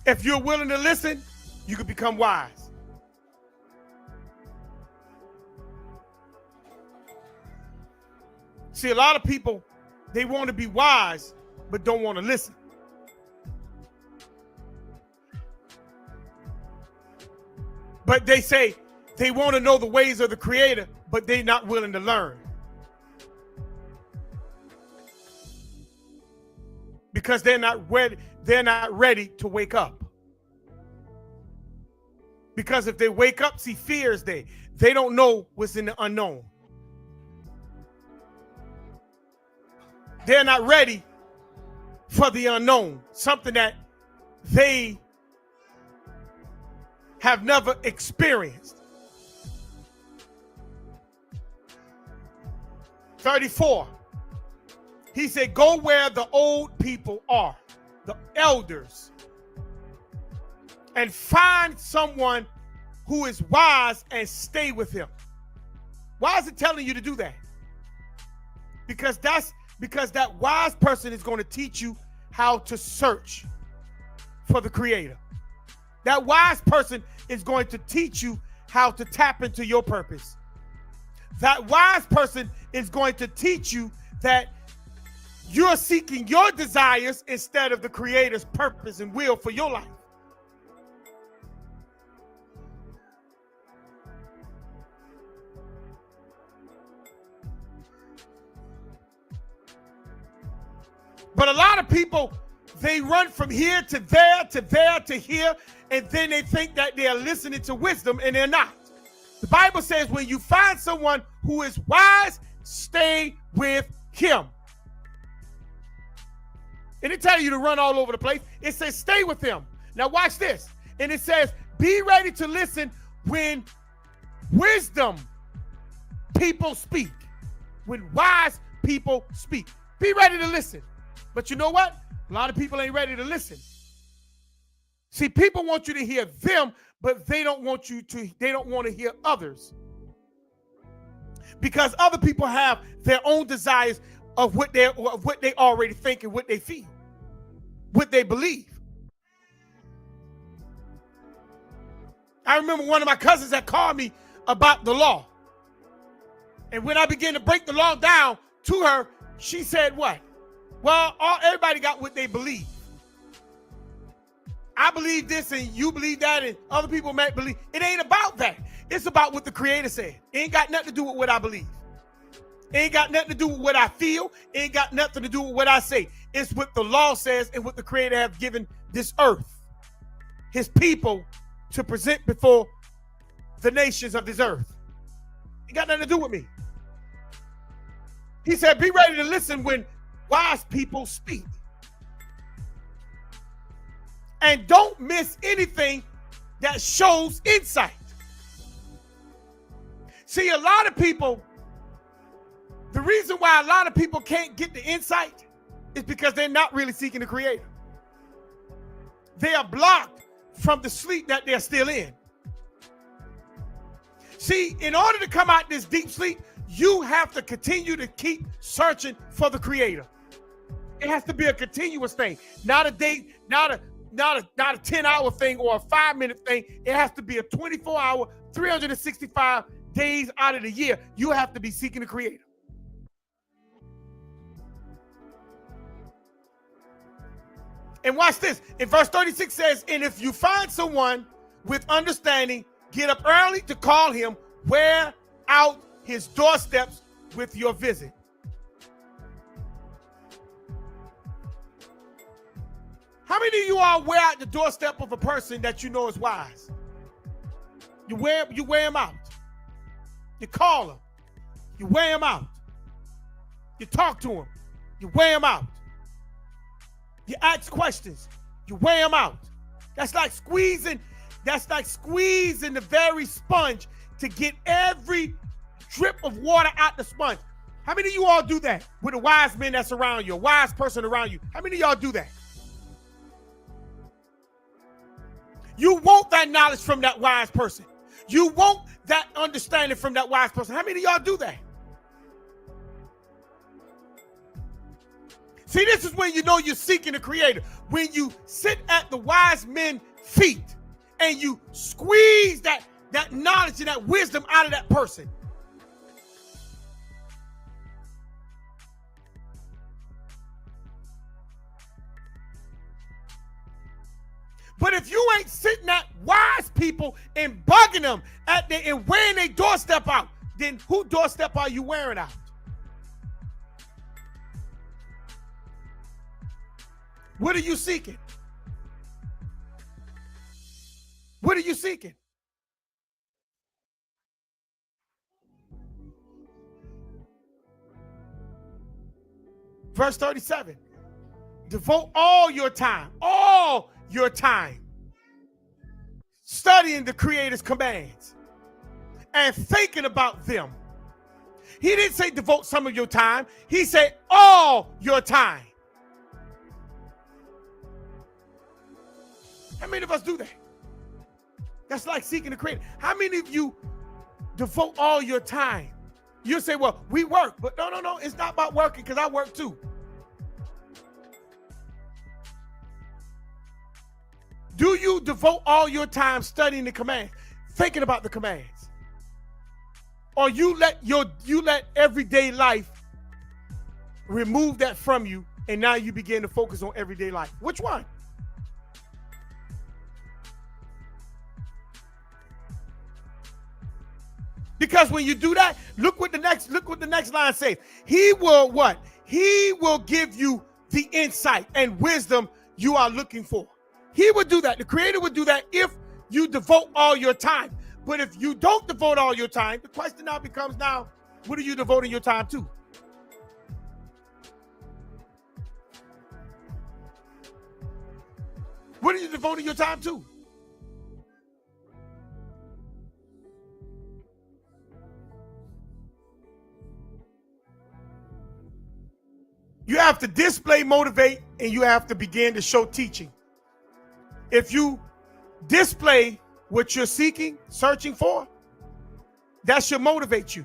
If you're willing to listen, you can become wise. See, a lot of people, they want to be wise, but don't want to listen. But they say they want to know the ways of the Creator, but they're not willing to learn. Because they're not ready to wake up. Because if they wake up, see, fear is there. They don't know what's in the unknown. They're not ready for the unknown, something that they have never experienced. 34. He said, go where the old people are, the elders, and find someone who is wise and stay with him. Why is it telling you to do that? Because that wise person is going to teach you how to search for the Creator. That wise person is going to teach you how to tap into your purpose. That wise person is going to teach you that you're seeking your desires instead of the Creator's purpose and will for your life. But a lot of people, they run from here to there to there to here, and then they think that they are listening to wisdom, and they're not. The Bible says when you find someone who is wise, stay with him. It didn't tell you to run all over the place. It says stay with him. Now watch this. And it says be ready to listen when wisdom people speak. When wise people speak. Be ready to listen. But you know what? A lot of people ain't ready to listen. See, people want you to hear them, but they don't want to hear others. Because other people have their own desires of what they already think and what they feel, what they believe. I remember one of my cousins that called me about the law. And when I began to break the law down to her, she said what? Well, everybody got what they believe. I believe this and you believe that and other people might believe. It ain't about that. It's about what the Creator said. It ain't got nothing to do with what I believe. It ain't got nothing to do with what I feel. It ain't got nothing to do with what I say. It's what the law says and what the Creator have given this earth, his people, to present before the nations of this earth. It got nothing to do with me. He said, be ready to listen when wise people speak. And don't miss anything that shows insight. See, a lot of people, the reason why a lot of people can't get the insight is because they're not really seeking the Creator. They are blocked from the sleep that they're still in. See, in order to come out this deep sleep, you have to continue to keep searching for the Creator. It has to be a continuous thing, not a day, not a 10-hour thing or a 5-minute thing. It has to be a 24-hour, 365 days out of the year. You have to be seeking the Creator. And watch this. In verse 36 says, and if you find someone with understanding, get up early to call him, wear out his doorsteps with your visit. How many of you are wear out the doorstep of a person that you know is wise? You wear him out. You call him. You wear him out. You talk to him. You wear him out. You ask questions. You wear him out. That's like squeezing the very sponge to get every drip of water out the sponge. How many of you all do that with a wise man that's around you, a wise person around you? How many of y'all do that? You want that knowledge from that wise person. You want that understanding from that wise person. How many of y'all do that? See, this is when you know you're seeking the Creator. When you sit at the wise men's feet and you squeeze that knowledge and that wisdom out of that person. But if you ain't sitting at wise people and bugging them and wearing their doorstep out, then who doorstep are you wearing out? What are you seeking? What are you seeking? Verse 37. Devote all your time, studying the Creator's commands and thinking about them. He didn't say devote some of your time. He said all your time. How many of us do that? That's like seeking the Creator. How many of you devote all your time? You say, well, we work, but no, it's not about working because I work too. Do you devote all your time studying the commands, thinking about the commands? Or you let everyday life remove that from you and now you begin to focus on everyday life? Which one? Because when you do that, look what the next line says. He will what? He will give you the insight and wisdom you are looking for. He would do that. The Creator would do that if you devote all your time. But if you don't devote all your time, the question now becomes, what are you devoting your time to? What are you devoting your time to? You have to display, motivate, and you have to begin to show teaching. If you display what you're seeking, searching for, that should motivate you.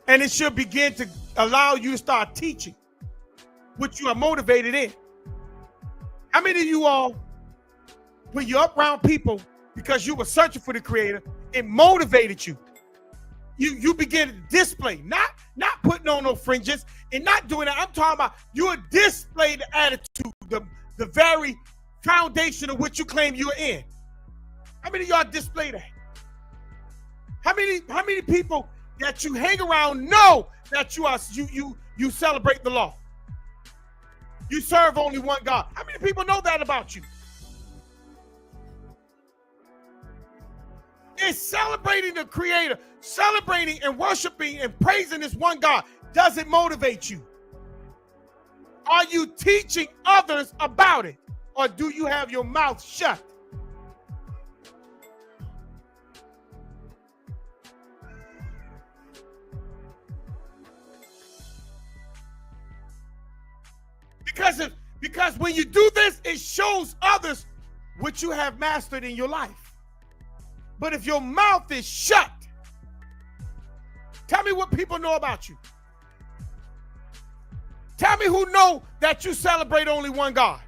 And it should begin to allow you to start teaching what you are motivated in. How many of you all, when you're up around people because you were searching for the Creator, it motivated you? You begin to display, not putting on no fringes and not doing that. I'm talking about you display the attitude, the very foundation of what you claim you're in. How many of y'all display that? How many people that you hang around know that you celebrate the law? You serve only one God. How many people know that about you? It's celebrating the Creator, celebrating and worshiping and praising this one God. Does it motivate you? Are you teaching others about it? Or do you have your mouth shut? Because when you do this, it shows others what you have mastered in your life. But if your mouth is shut, tell me what people know about you. Tell me who know that you celebrate only one God.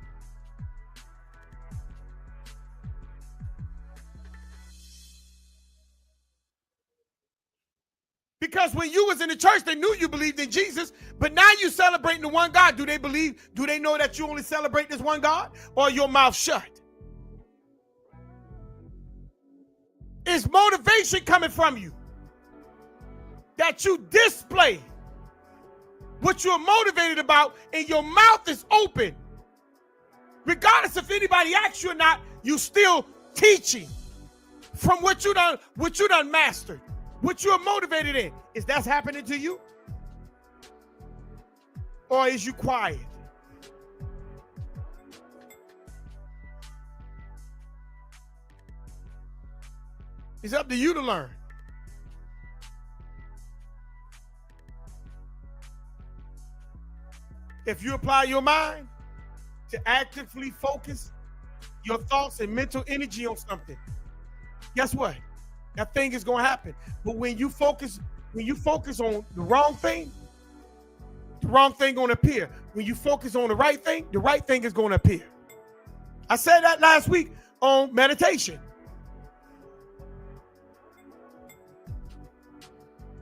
Because when you was in the church, they knew you believed in Jesus, but now you celebrating the one God. Do they know that you only celebrate this one God, or your mouth shut? Is motivation coming from you? That you display what you're motivated about and your mouth is open Regardless if anybody asks you or not, you still teaching from what you done mastered, what you're motivated in. Is that happening to you? Or is you quiet? It's up to you to learn. If you apply your mind to actively focus your thoughts and mental energy on something, guess what? That thing is going to happen. But when you focus on the wrong thing going to appear. When you focus on the right thing is going to appear. I said that last week on meditation.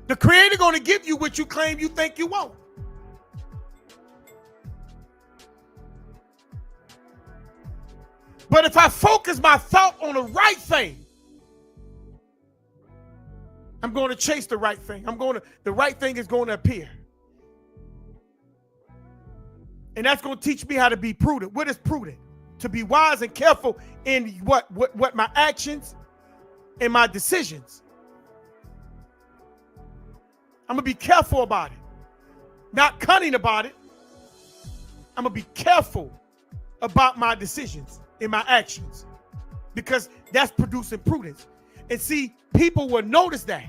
The Creator going to give you what you claim you think you want. But if I focus my thought on the right thing, I'm going to chase the right thing. The right thing is going to appear. And that's going to teach me how to be prudent. What is prudent? To be wise and careful in what my actions and my decisions. I'm going to be careful about it. Not cunning about it. I'm going to be careful about my decisions and my actions, because that's producing prudence. And see, people will notice that.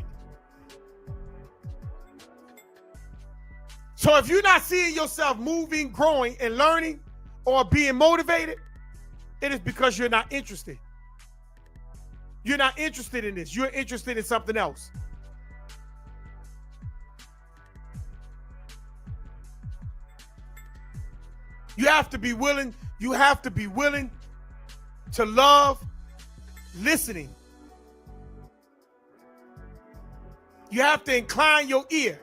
So if you're not seeing yourself moving, growing, and learning, or being motivated, it is because you're not interested. You're not interested in this. You're interested in something else. You have to be willing. You have to be willing to love listening. You have to incline your ear.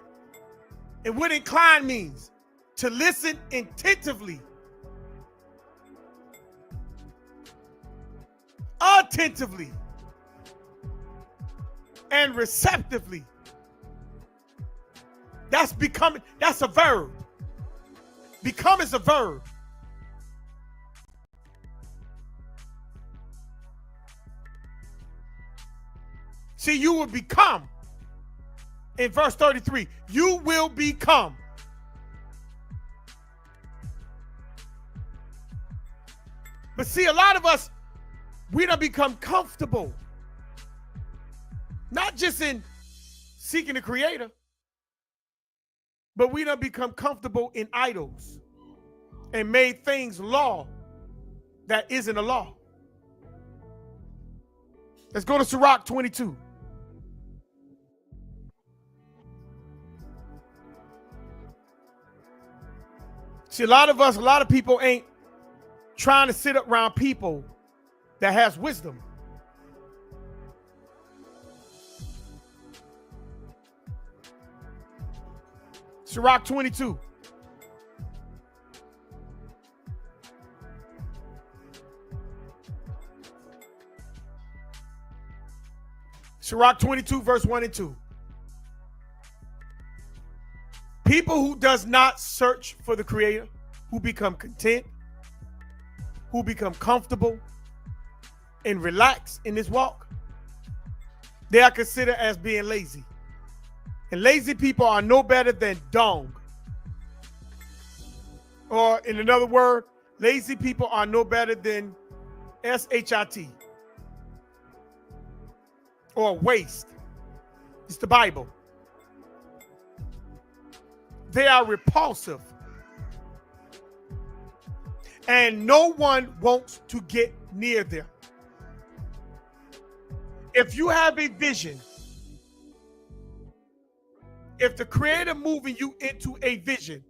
And what incline means, to listen attentively, attentively, and receptively. That's becoming, that's a verb. Become is a verb. See, you will become. In verse 33, you will become. But see, a lot of us, we don't become comfortable. Not just in seeking the Creator, but we don't become comfortable in idols and made things law that isn't a law. Let's go to Sirach 22. See, a lot of people ain't trying to sit around people that has wisdom. Sirach 22. Sirach 22, verse 1 and 2. People who does not search for the Creator, who become content, who become comfortable and relax in this walk, they are considered as being lazy. And lazy people are no better than dung. Or in another word, lazy people are no better than shit. Or waste. It's the Bible. They are repulsive. And no one wants to get near them. If you have a vision, if the Creator moving you into a vision,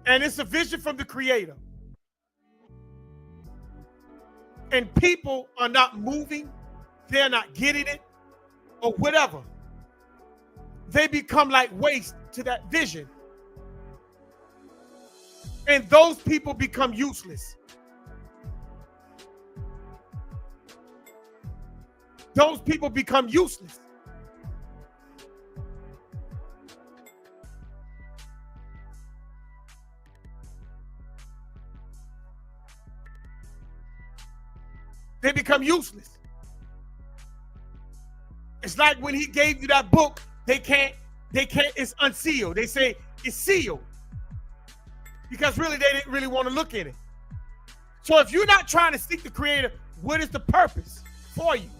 and it's a vision from the Creator, and people are not moving, they're not getting it, or whatever, they become like waste to that vision. And those people become useless. Those people become useless. They become useless. It's like when he gave you that book, they can't, it's unsealed. They say it's sealed. Because really, they didn't really want to look in it. So if you're not trying to seek the Creator, what is the purpose for you?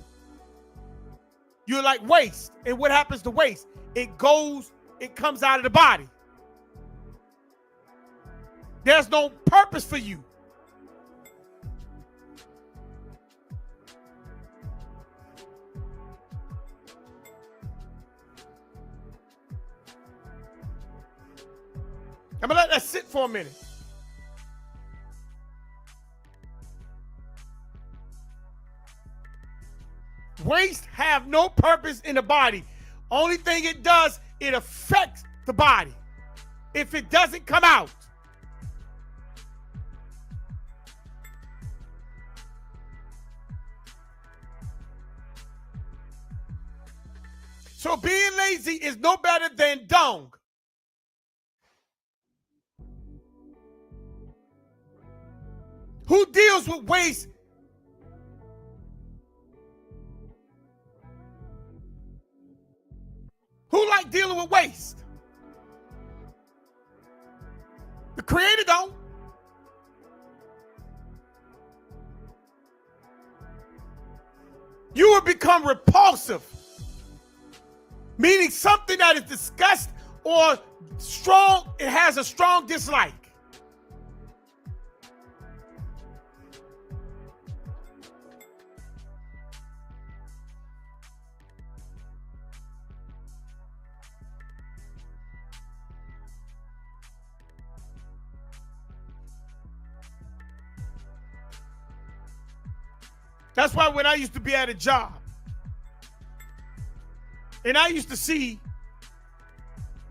You're like waste. And what happens to waste? It comes out of the body. There's no purpose for you. I'm gonna let that sit for a minute. Waste have no purpose in the body. Only thing it does, it affects the body. If it doesn't come out. So being lazy is no better than dung. Who deals with waste? Who like dealing with waste? The Creator don't. You will become repulsive, meaning something that is disgust or strong, it has a strong dislike. That's why when I used to be at a job, and I used to see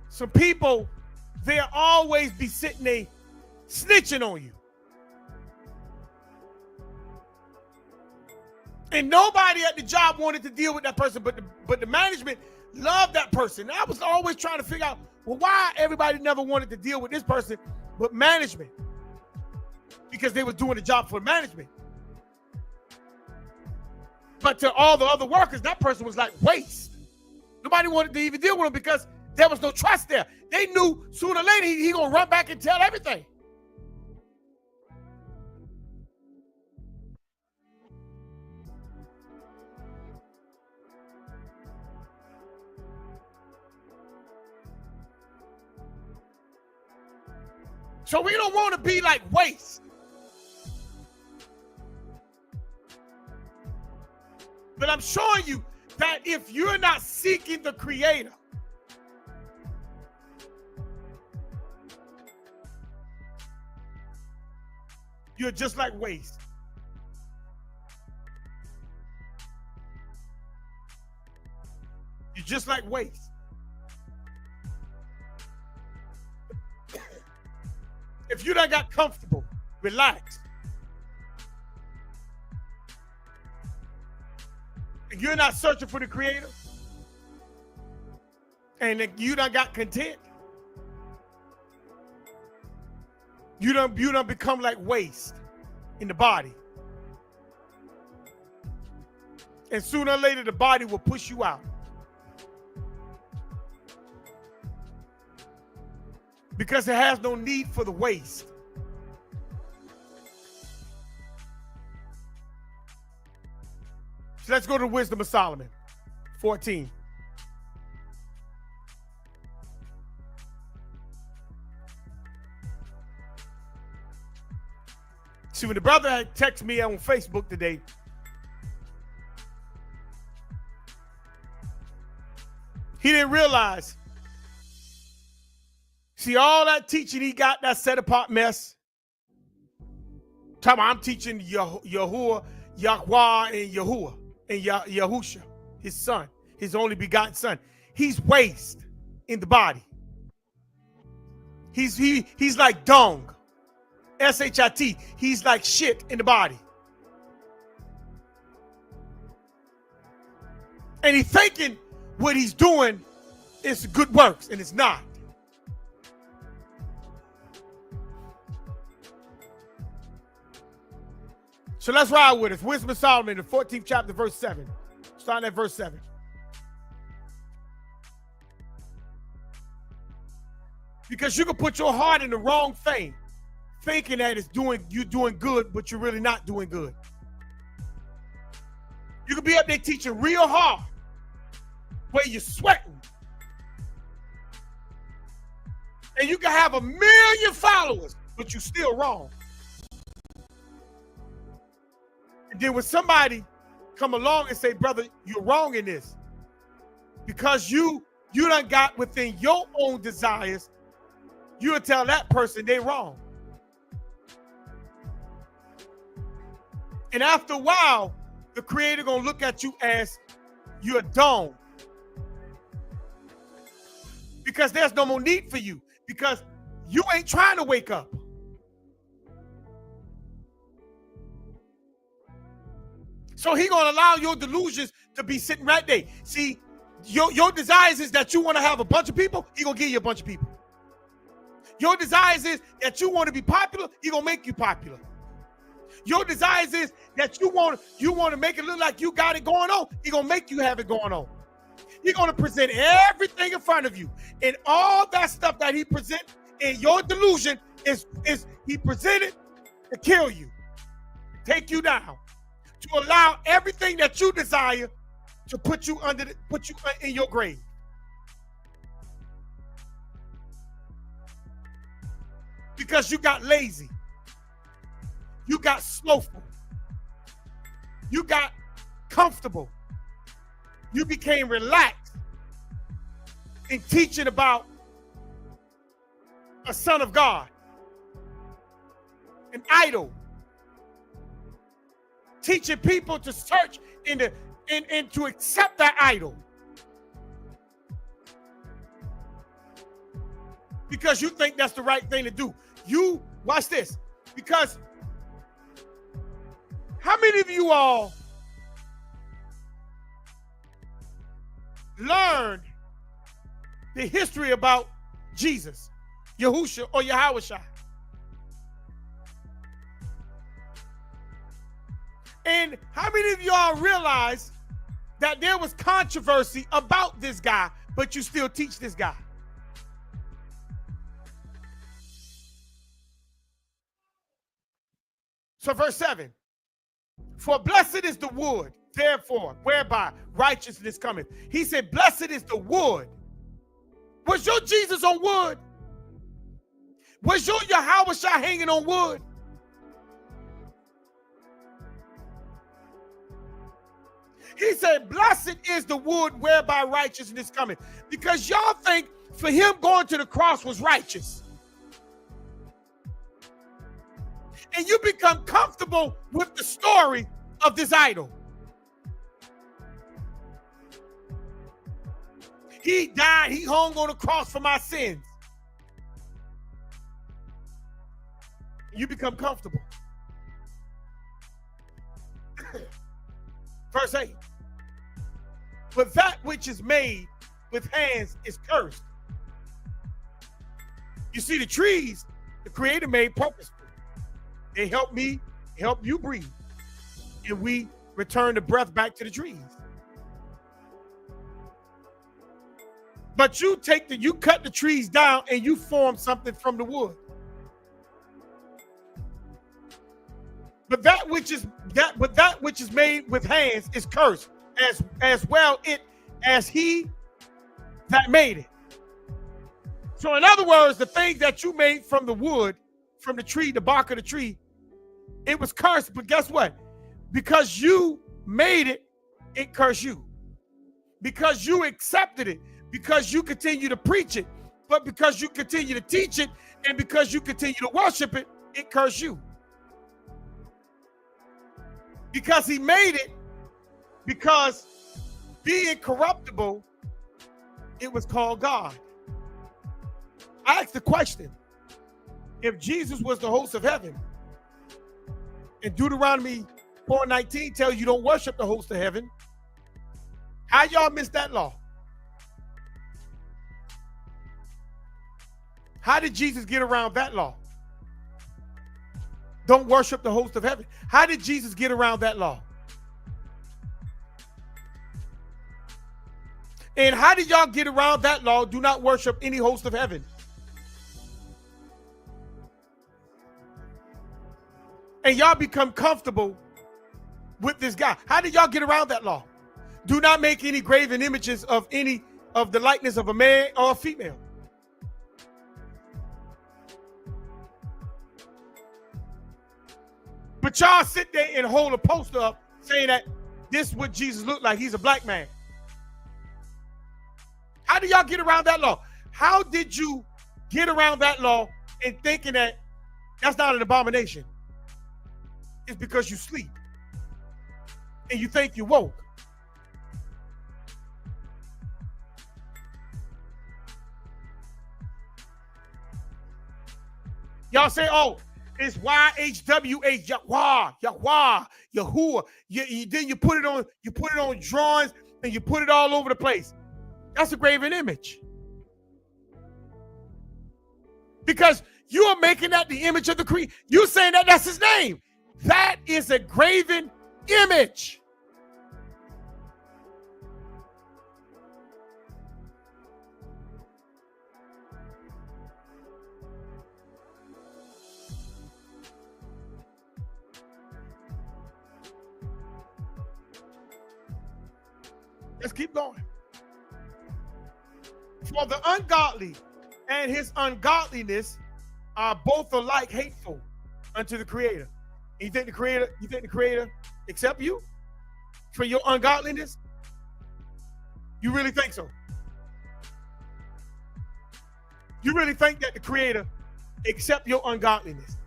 some people, they'll always be sitting there snitching on you. And nobody at the job wanted to deal with that person, but the management loved that person. And I was always trying to figure out, well, why everybody never wanted to deal with this person but management? Because they were doing the job for management. But to all the other workers, that person was like waste. Nobody wanted to even deal with him because there was no trust there. They knew sooner or later he gonna run back and tell everything. So we don't want to be like waste. But I'm showing you that if you're not seeking the Creator, you're just like waste. You're just like waste. If you done got comfortable, relax, and you're not searching for the Creator, and you done got content, you done become like waste in the body. And sooner or later, the body will push you out. Because it has no need for the waste. So let's go to Wisdom of Solomon, 14. See, when the brother had texted me on Facebook today, he didn't realize. See, all that teaching he got, that set apart mess. I'm teaching Yahuwah, Yahweh, and Yahuwah, and Yahusha, his son, his only begotten son. He's waste in the body. He's like dung, S-H-I-T. He's like shit in the body. And he's thinking what he's doing is good works, and it's not. So let's ride with us. Wisdom of Solomon, the 14th chapter, verse 7. Starting at verse 7. Because you can put your heart in the wrong thing, thinking that you're doing good, but you're really not doing good. You can be up there teaching real hard, where you're sweating. And you can have 1 million followers, but you're still wrong. And then when somebody come along and say, brother, you're wrong in this, because you done got within your own desires, you'll tell that person they wrong. And after a while, the Creator gonna look at you as you're dumb, because there's no more need for you, because you ain't trying to wake up. So he gonna allow your delusions to be sitting right there. See, your desires is that you want to have a bunch of people, he gonna give you a bunch of people. Your desires is that you want to be popular, he gonna make you popular. Your desires is that you want to make it look like you got it going on, he gonna make you have it going on. He's gonna present everything in front of you, and all that stuff that he present in your delusion is he presented to kill you, take you down, to allow everything that you desire to put you in your grave. Because you got lazy, you got slothful, you got comfortable, you became relaxed in teaching about a son of God, an idol, teaching people to search and to accept that idol. Because you think that's the right thing to do. You, watch this, because how many of you all learned the history about Jesus, Yahusha or Yahawashai? And how many of y'all realize that there was controversy about this guy, but you still teach this guy? So verse 7, for blessed is the wood, therefore, whereby righteousness cometh. He said, blessed is the wood. Was your Jesus on wood? Was your Yahawashai hanging on wood? He said, blessed is the wood whereby righteousness cometh. Because y'all think for him going to the cross was righteous. And you become comfortable with the story of this idol. He died, he hung on the cross for my sins. You become comfortable. Verse 8. But that which is made with hands is cursed. You see, the trees, the Creator made purposeful. They help me, help you breathe. And we return the breath back to the trees. But you cut the trees down and you form something from the wood. But that which is made with hands is cursed, as well as he that made it. So in other words, the thing that you made from the wood, from the tree, the bark of the tree, it was cursed. But guess what? Because you made it, it cursed you. Because you accepted it, because you continue to preach it, but because you continue to teach it, and because you continue to worship it, it cursed you. Because he made it, because being corruptible, it was called God. I asked the question, if Jesus was the host of heaven, and Deuteronomy 4:19 tells you don't worship the host of heaven, how y'all miss that law? How did Jesus get around that law? don't worship the host of heaven. How did Jesus get around that law? And how did y'all get around that law? Do not worship any host of heaven. And y'all become comfortable with this guy. How did y'all get around that law? Do not make any graven images of any of the likeness of a man or a female. But y'all sit there and hold a poster up saying that this is what Jesus looked like. He's a black man. How do y'all get around that law? How did you get around that law and thinking that that's not an abomination? It's because you sleep and you think you woke. Y'all say, oh, it's YHWH, Yahweh, Yahweh, Yahuwah. Then you put it on drawings and you put it all over the place. That's a graven image. Because you are making that the image of the creator. You saying that that's his name. That is a graven image. Let's keep going. For the ungodly and his ungodliness are both alike hateful unto the Creator. And you think the Creator accept you for your ungodliness? You really think so? You really think that the Creator accept your ungodliness?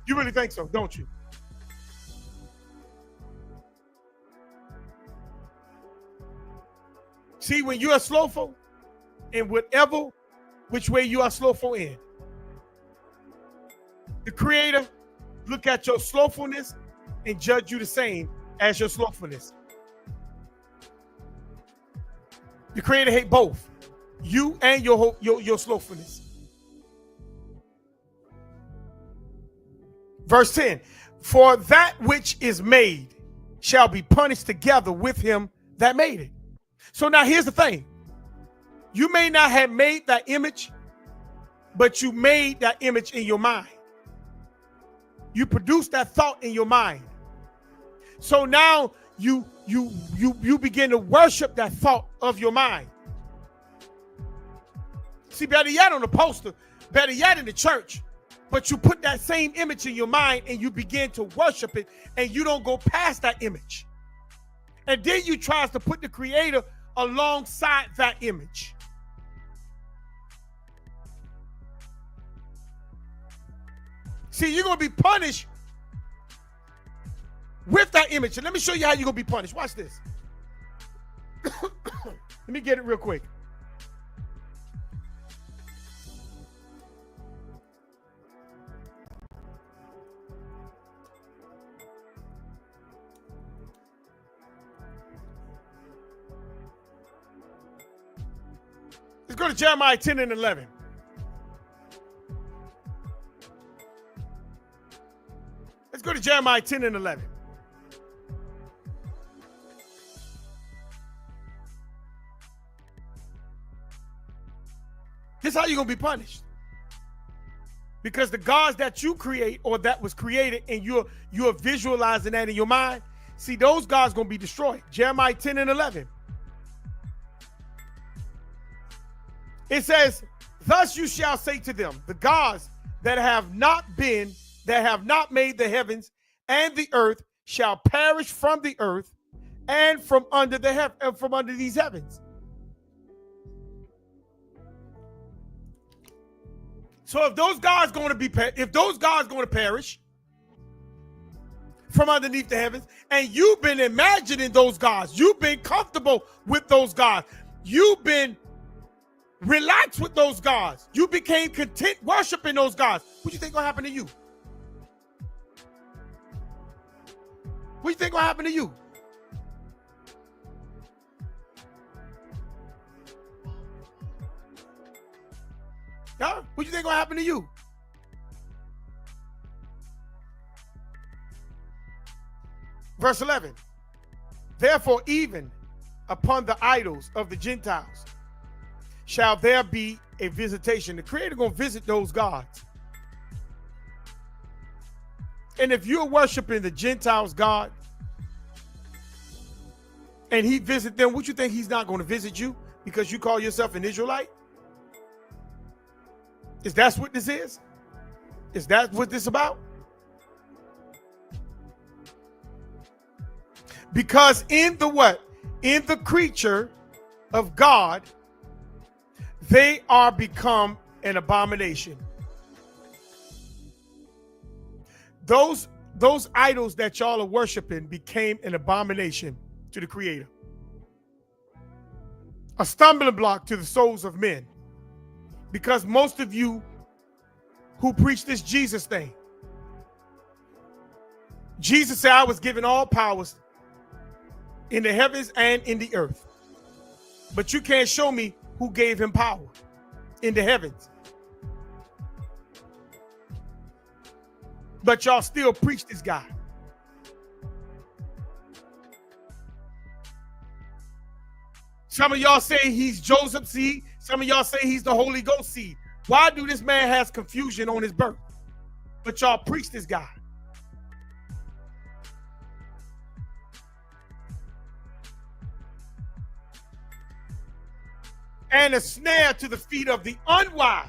You really think so, don't you? See, when you are slothful, in whatever which way you are slothful in, the Creator look at your slothfulness and judge you the same as your slothfulness. The Creator hate both you and your slothfulness. Verse 10, for that which is made shall be punished together with him that made it. So now here's the thing. You may not have made that image, but you made that image in your mind. You produced that thought in your mind. So now you begin to worship that thought of your mind. See, better yet on the poster, better yet in the church, but you put that same image in your mind and you begin to worship it and you don't go past that image. And then you try to put the Creator alongside that image. See, you're going to be punished with that image. And let me show you how you're going to be punished. Watch this. Let me get it real quick. Let's go to Jeremiah 10 and 11. Let's go to Jeremiah 10 and 11. This is how you're going to be punished. Because the gods that you create or that was created and you're visualizing that in your mind, see, those gods going to be destroyed. Jeremiah 10 and 11. It says, thus you shall say to them, the gods that have not made the heavens and the earth shall perish from the earth and from under these heavens. So if those gods going to perish from underneath the heavens, and you've been imagining those gods, you've been comfortable with those gods, you've been relaxed with those gods, you became content worshiping those gods, what do you think gonna happen to you? What do you think gonna happen to you? Huh? What do you think gonna gonna happen to you. Verse 11. Therefore, even upon the idols of the Gentiles shall there be a visitation. The Creator gonna visit those gods. And if you're worshiping the Gentiles' God, and he visit them, what you think he's not going to visit you because you call yourself an Israelite? Is that what this is? Is that what this is about? Because in the what? In the creature of God, they are become an abomination. Those idols that y'all are worshiping became an abomination to the Creator. A stumbling block to the souls of men. Because most of you who preach this Jesus thing, Jesus said, I was given all powers in the heavens and in the earth. But you can't show me who gave him power in the heavens. But y'all still preach this guy. Some of y'all say he's Joseph's seed. Some of y'all say he's the Holy Ghost seed. Why do this man has confusion on his birth? But y'all preach this guy. And a snare to the feet of the unwise.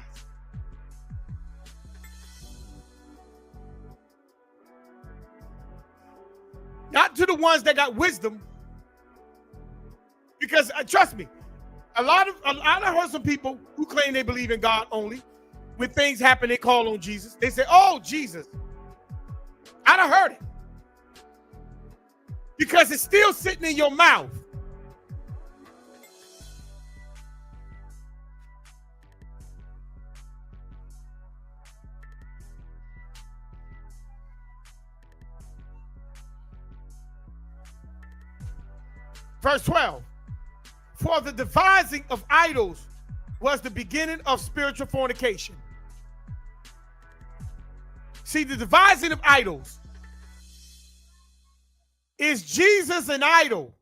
Not to the ones that got wisdom. Because trust me, I heard some people who claim they believe in God only. When things happen, they call on Jesus. They say, oh, Jesus. I done heard it. Because it's still sitting in your mouth. Verse 12. For the devising of idols was the beginning of spiritual fornication. See, the devising of idols. Is Jesus an idol?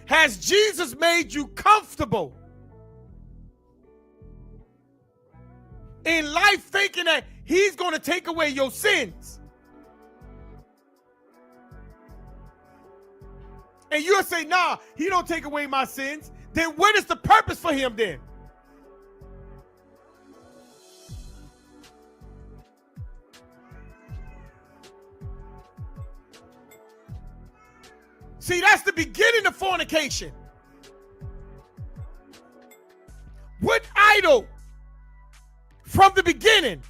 Has Jesus made you comfortable in life thinking that he's going to take away your sins? And you'll say, nah, he don't take away my sins. Then what is the purpose for him then? See, that's the beginning of fornication. What idol from the beginning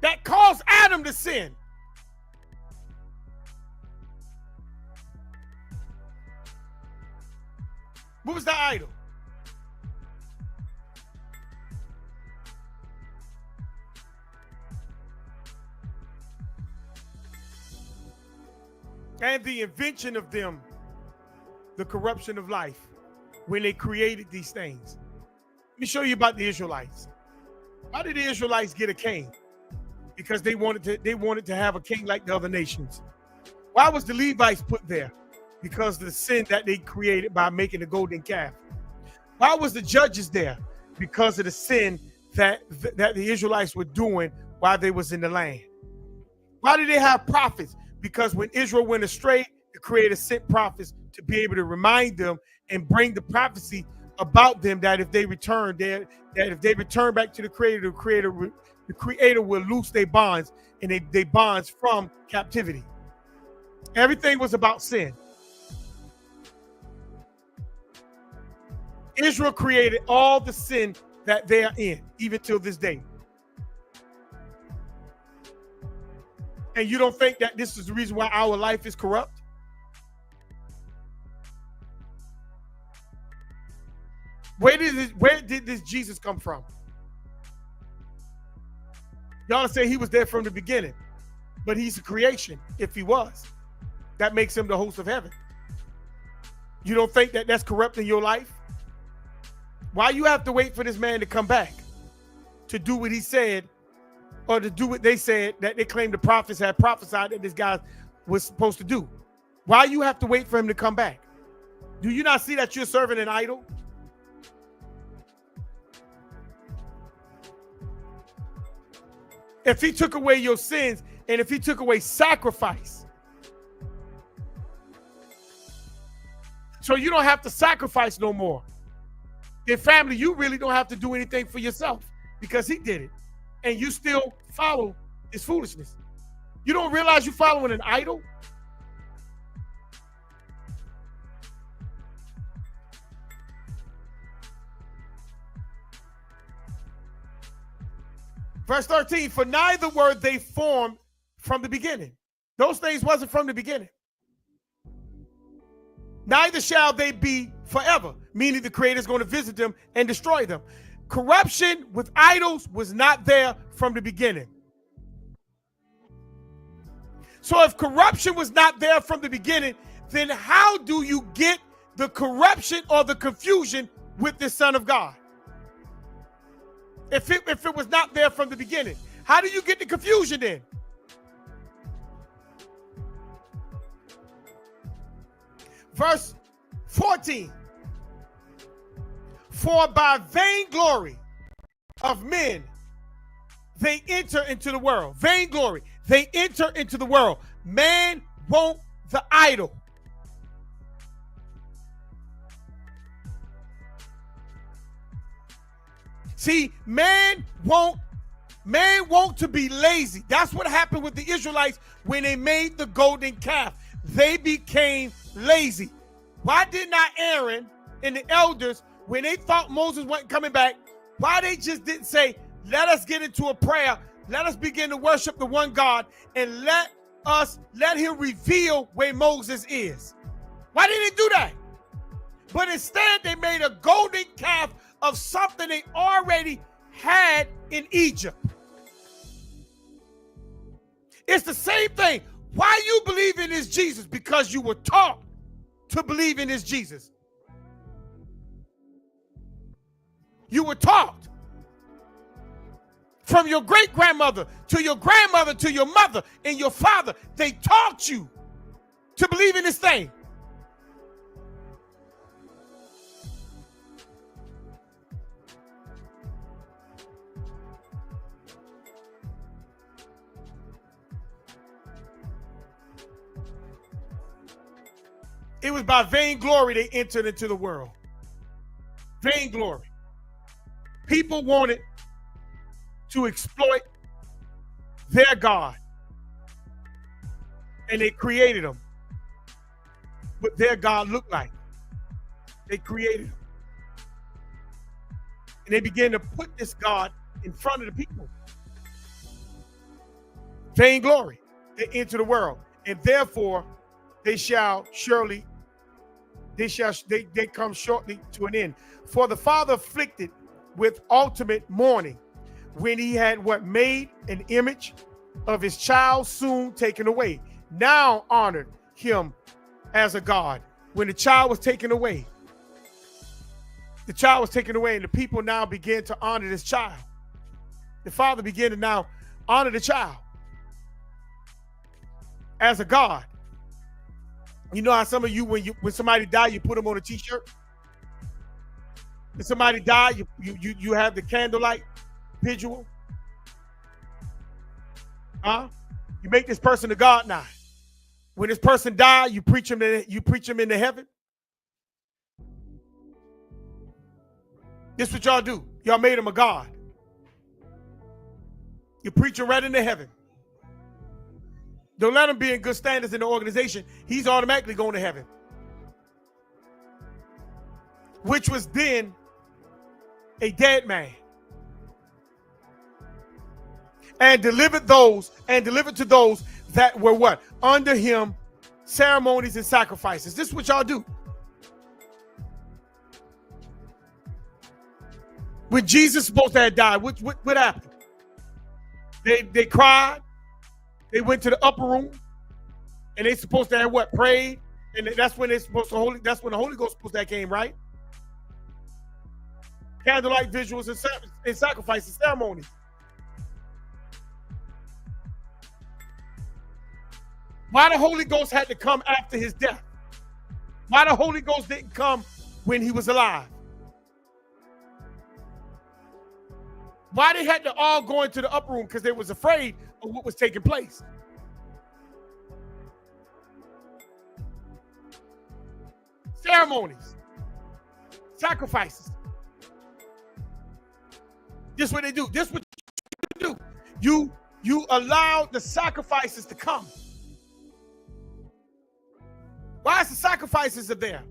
that caused Adam to sin? What was the idol? And the invention of them, the corruption of life, when they created these things. Let me show you about the Israelites. How did the Israelites get a king? Because they wanted to have a king like the other nations. Why was the Levites put there? Because of the sin that they created by making the golden calf. Why was the judges there? Because of the sin that the Israelites were doing while they was in the land. Why did they have prophets? Because when Israel went astray, the Creator sent prophets to be able to remind them and bring the prophecy about them that if they return, back to the Creator will loose their bonds and they bonds from captivity. Everything was about sin. Israel created all the sin that they are in, even till this day. And you don't think that this is the reason why our life is corrupt? Where did this Jesus come from? Y'all say he was there from the beginning, but he's a creation. If he was, that makes him the host of heaven. You don't think that that's corrupting your life? Why you have to wait for this man to come back to do what he said, or to do what they said that they claim the prophets had prophesied that this guy was supposed to do? Why you have to wait for him to come back? Do you not see that you're serving an idol? If he took away your sins, and if he took away sacrifice, so you don't have to sacrifice no more. In family, you really don't have to do anything for yourself because he did it. And you still follow his foolishness. You don't realize you're following an idol? Verse 13, for neither were they formed from the beginning. Those things wasn't from the beginning. Neither shall they be forever, meaning the Creator is going to visit them and destroy them. Corruption with idols was not there from the beginning. So if corruption was not there from the beginning, then how do you get the corruption or the confusion with the Son of God? If it was not there from the beginning, how do you get the confusion then? Verse 14. For by vainglory of men, they enter into the world. Vainglory. They enter into the world. Man want the idol. See, man want to be lazy. That's what happened with the Israelites when they made the golden calf. They became lazy. Why did not Aaron and the elders, when they thought Moses wasn't coming back, why they just didn't say, let us get into a prayer, let us begin to worship the one God, and let him reveal where Moses is? Why didn't they do that? But instead they made a golden calf of something they already had in Egypt. It's the same thing. Why you believe in this Jesus? Because you were taught to believe in this Jesus. You were taught from your great-grandmother to your grandmother to your mother and your father. They taught you to believe in this thing. It was by vainglory they entered into the world. Vainglory. People wanted to exploit their God. And they created them. What their God looked like. They created him. And they began to put this God in front of the people. Vainglory. They enter the world. And therefore, they shall surely, they come shortly to an end. For the Father afflicted with ultimate mourning when he had made an image of his child soon taken away. Now honored him as a God. When the child was taken away, and the people now began to honor this child. The Father began to now honor the child as a God. You know how some of you, when somebody died, you put them on a t-shirt? When somebody died, you have the candlelight visual. You make this person a God now. When this person died, you preach him into heaven. This is what y'all do. Y'all made him a God. You preach him right into heaven. Don't let him be in good standards in the organization. He's automatically going to heaven. Which was then a dead man. And delivered to those that were what? Under him, ceremonies and sacrifices. This is what y'all do. When Jesus supposed to have died, what happened? They cried. They went to the upper room, and they supposed to have what? Prayed And that's when it's supposed to that's when the Holy Ghost supposed that came, right? Candlelight visuals and sacrifices, ceremonies. Why the Holy Ghost had to come after his death? Why the Holy Ghost didn't come when he was alive? Why they had to all go into the upper room? Because they was afraid of what was taking place. Ceremonies, sacrifices. This is what they do. This is what you do. You allow the sacrifices to come. Why is the sacrifices there?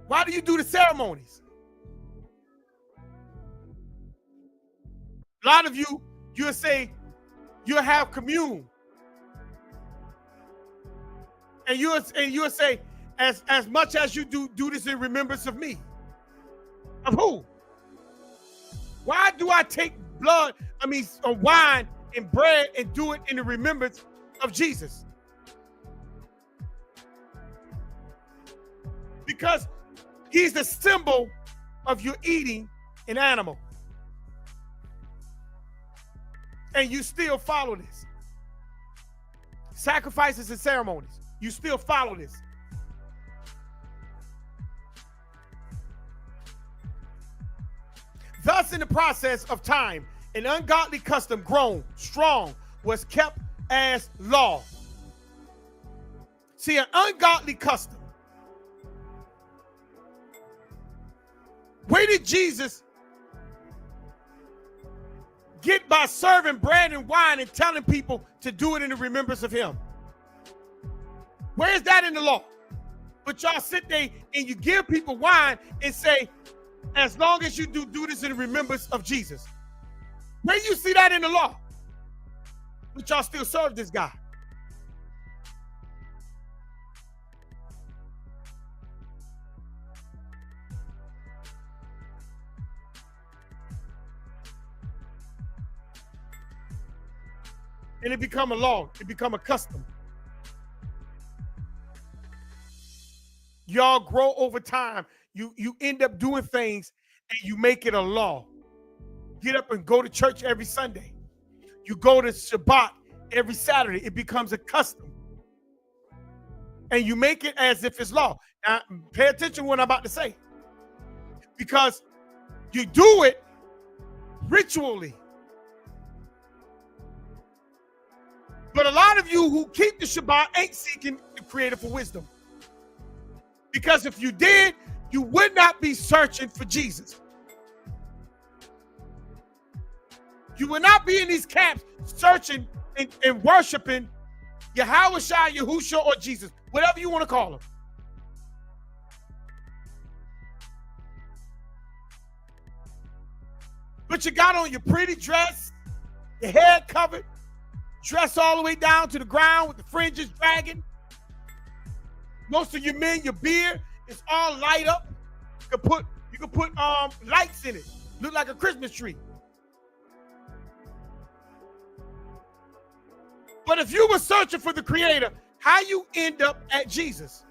Why do you do the ceremonies? A lot of you'll say, you'll have commune. And you'll say, as much as you do this in remembrance of me. Of who? Why do I take wine and bread and do it in the remembrance of Jesus? Because he's the symbol of you eating an animal. And you still follow this. Sacrifices and ceremonies. You still follow this. Thus, in the process of time, an ungodly custom grown strong was kept as law. See, an ungodly custom. Where did Jesus get by serving bread and wine and telling people to do it in the remembrance of him? Where is that in the law? But y'all sit there and you give people wine and say, as long as you do this in remembrance of Jesus. Where you see that in the law? But y'all still serve this guy. And it become a law. It become a custom. Y'all grow over time. You end up doing things and you make it a law. Get up and go to church every Sunday. You go to Shabbat every Saturday. It becomes a custom. And you make it as if it's law. Now, pay attention to what I'm about to say. Because you do it ritually. But a lot of you who keep the Shabbat ain't seeking the Creator for wisdom. Because if you did, you would not be searching for Jesus. You will not be in these camps searching and worshiping Yahweh, Yahushua, or Jesus, whatever you want to call him. But you got on your pretty dress, your hair covered, dress all the way down to the ground with the fringes dragging. Most of your men, your beard is all light up. You can put lights in it. Look like a Christmas tree. But if you were searching for the Creator, how you end up at Jesus?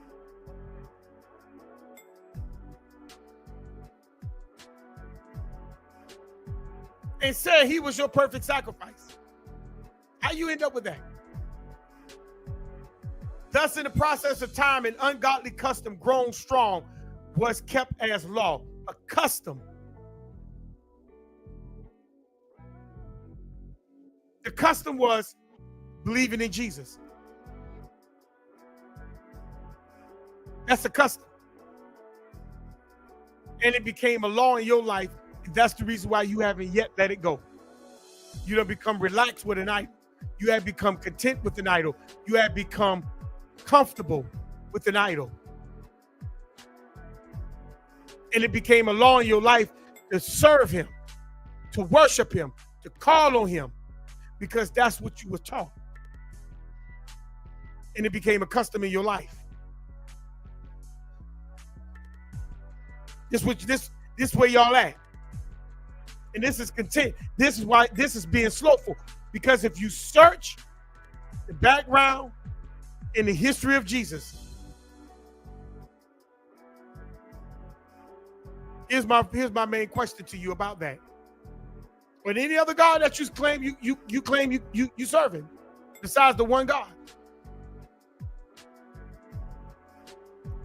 And said he was your perfect sacrifice. How you end up with that? Thus, in the process of time, an ungodly custom grown strong was kept as law. A custom. The custom was believing in Jesus. That's a custom. And it became a law in your life. And that's the reason why you haven't yet let it go. You don't become relaxed with an idol. You have become content with an idol. You have become comfortable with an idol. And it became a law in your life to serve him, to worship him, to call on him, because that's what you were taught. And it became a custom in your life. This where y'all at. And this is content. This is why this is being slothful. Because if you search the background in the history of Jesus, Here's my main question to you about that. But any other God that you claim you serving, besides the one God,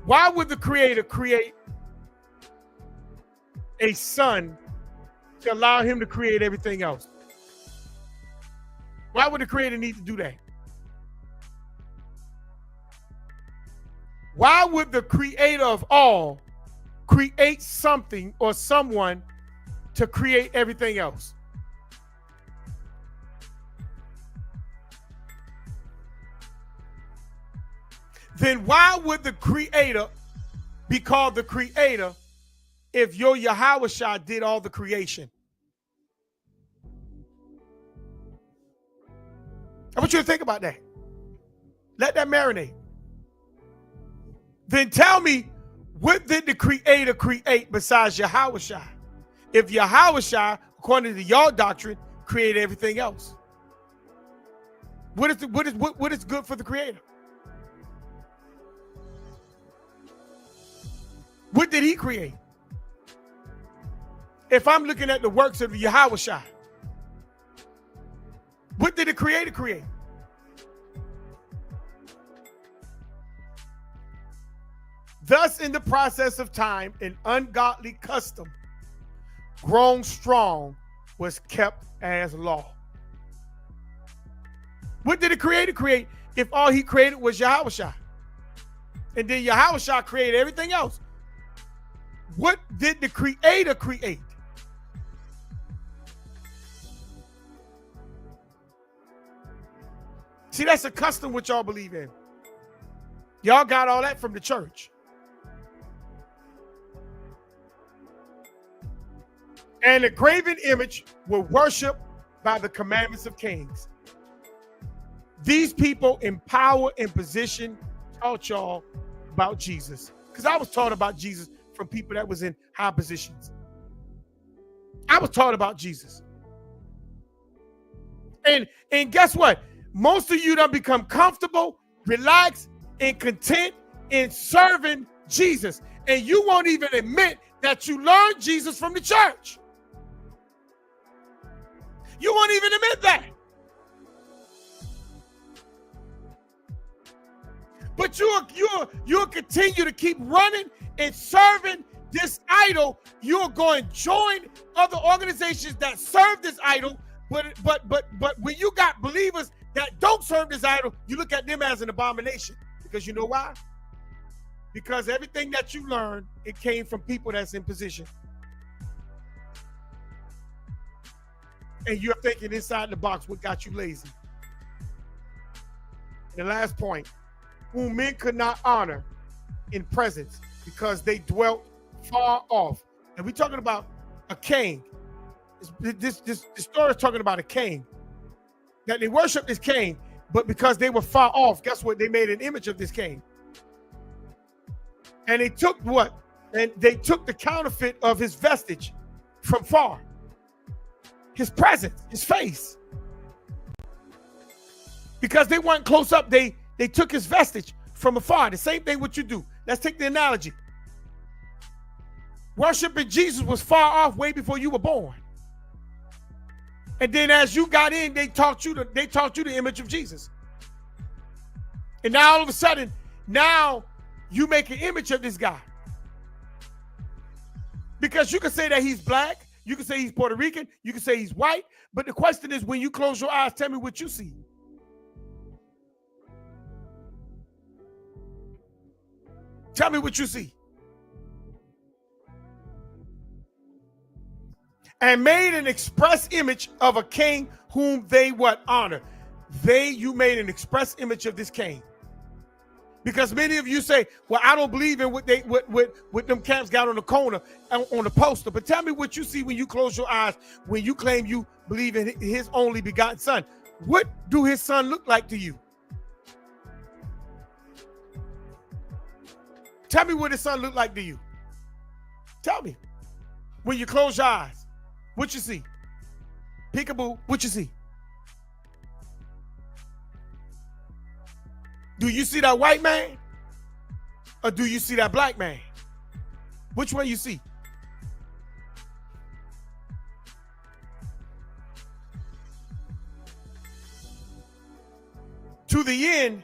why would the Creator create a son to allow him to create everything else? Why would the Creator need to do that? Why would the Creator of all create something or someone to create everything else? Then why would the Creator be called the Creator if your Yahushua did all the creation? I want you to think about that. Let that marinate. Then tell me, what did the Creator create besides Yahushua? If Yahushua, according to your doctrine, created everything else, what is good for the Creator? What did he create? If I'm looking at the works of Yahushua, what did the Creator create? Thus, in the process of time, an ungodly custom, grown strong, was kept as law. What did the Creator create if all he created was Yahushua? And then Yahushua created everything else. What did the Creator create? See, that's a custom which y'all believe in. Y'all got all that from the church. And the graven image were worshipped by the commandments of kings. These people in power and position taught y'all about Jesus. Because I was taught about Jesus from people that was in high positions. I was taught about Jesus. And guess what? Most of you done become comfortable, relaxed, and content in serving Jesus. And you won't even admit that you learned Jesus from the church. You won't even admit that. But you'll continue to keep running and serving this idol. You're going to join other organizations that serve this idol. But when you got believers that don't serve this idol, you look at them as an abomination. Because you know why? Because everything that you learned, it came from people that's in position. And you're thinking inside the box what got you lazy. The last point, whom men could not honor in presence because they dwelt far off. And we're talking about a king. This story is talking about a king. That they worshiped this king, but because they were far off, guess what? They made an image of this king. And they took what? And they took the counterfeit of his vestige from far. His presence, his face. Because they weren't close up, they took his vestige from afar. The same thing what you do. Let's take the analogy. Worshiping Jesus was far off way before you were born. And then as you got in, they taught you the image of Jesus. And now all of a sudden, now you make an image of this guy. Because you can say that he's black, you can say he's Puerto Rican, you can say he's white, but the question is, when you close your eyes, tell me what you see. Tell me what you see. And made an express image of a king whom they what? Honor. You made an express image of this king. Because many of you say, well, I don't believe in what them camps got on the corner, on the poster. But tell me what you see when you close your eyes, when you claim you believe in his only begotten son. What do his son look like to you? Tell me what his son look like to you. Tell me. When you close your eyes, what you see? Peekaboo, what you see? Do you see that white man? Or do you see that black man? Which one you see? to the end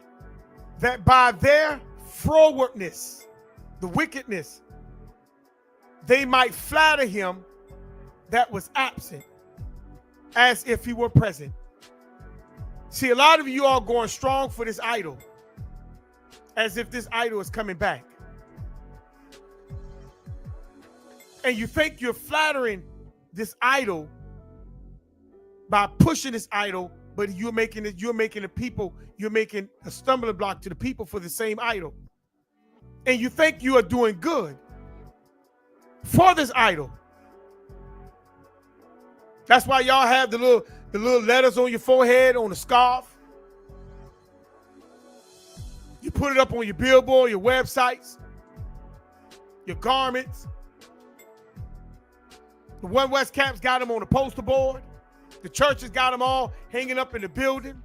that by their frowardness, the wickedness, they might flatter him that was absent, as if he were present. See, a lot of you are going strong for this idol, as if this idol is coming back. And you think you're flattering this idol by pushing this idol, but you're making a stumbling block to the people for the same idol. And you think you are doing good for this idol. That's why y'all have the little letters on your forehead, on the scarf. You put it up on your billboard, your websites, your garments. The One West Camps got them on the poster board. The churches got them all hanging up in the building.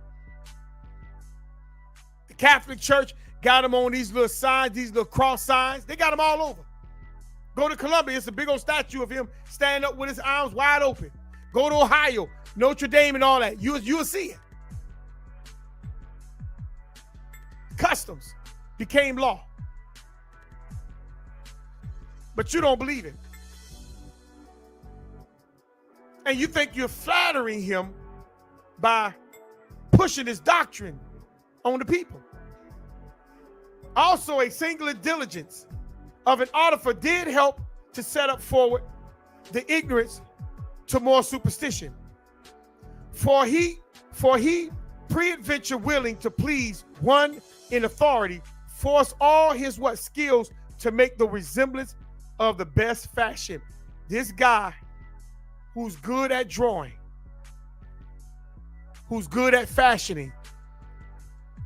The Catholic Church got them on these little signs, these little cross signs. They got them all over. Go to Columbia, it's a big old statue of him standing up with his arms wide open. Go to Ohio, Notre Dame and all that. You'll see it. Customs became law. But you don't believe it. And you think you're flattering him by pushing his doctrine on the people. Also, a singular diligence of an author did help to set up forward the ignorance to more superstition. For he peradventure willing to please one in authority, force all his skills to make the resemblance of the best fashion. This guy who's good at drawing, who's good at fashioning,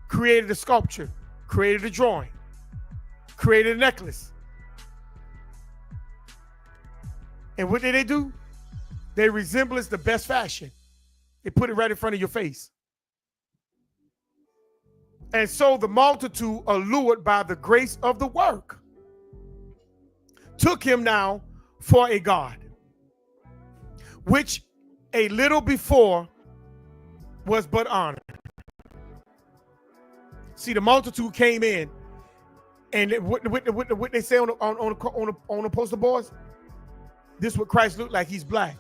created a sculpture, created a drawing, created a necklace. And what did they do? They resemblance the best fashion. They put it right in front of your face. And so the multitude, allured by the grace of the work, took him now for a god, which a little before was but honor. See, the multitude came in, and what they say on the poster boards, this is what Christ looked like. He's black.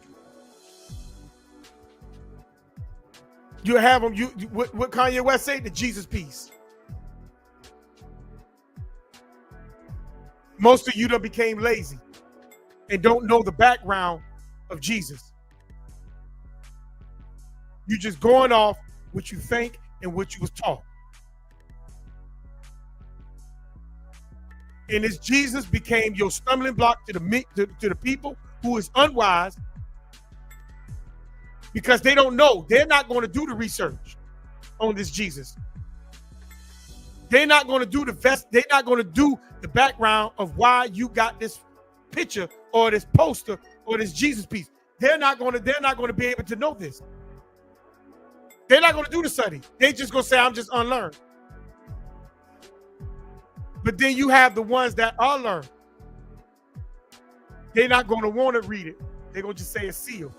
You have him. What Kanye West say? The Jesus piece. Most of you done became lazy and don't know the background of Jesus. You just going off what you think and what you was taught. And this Jesus became your stumbling block to the people who is unwise, because they don't know. They're not going to do the research on this Jesus. They're not going to do they're not going to do the background of why you got this picture or this poster or this Jesus piece. They're not going to be able to know this. They're not going to do the study. They just going to say, I'm just unlearned. But then you have the ones that are learned. They're not going to want to read it. They're going to just say it's sealed.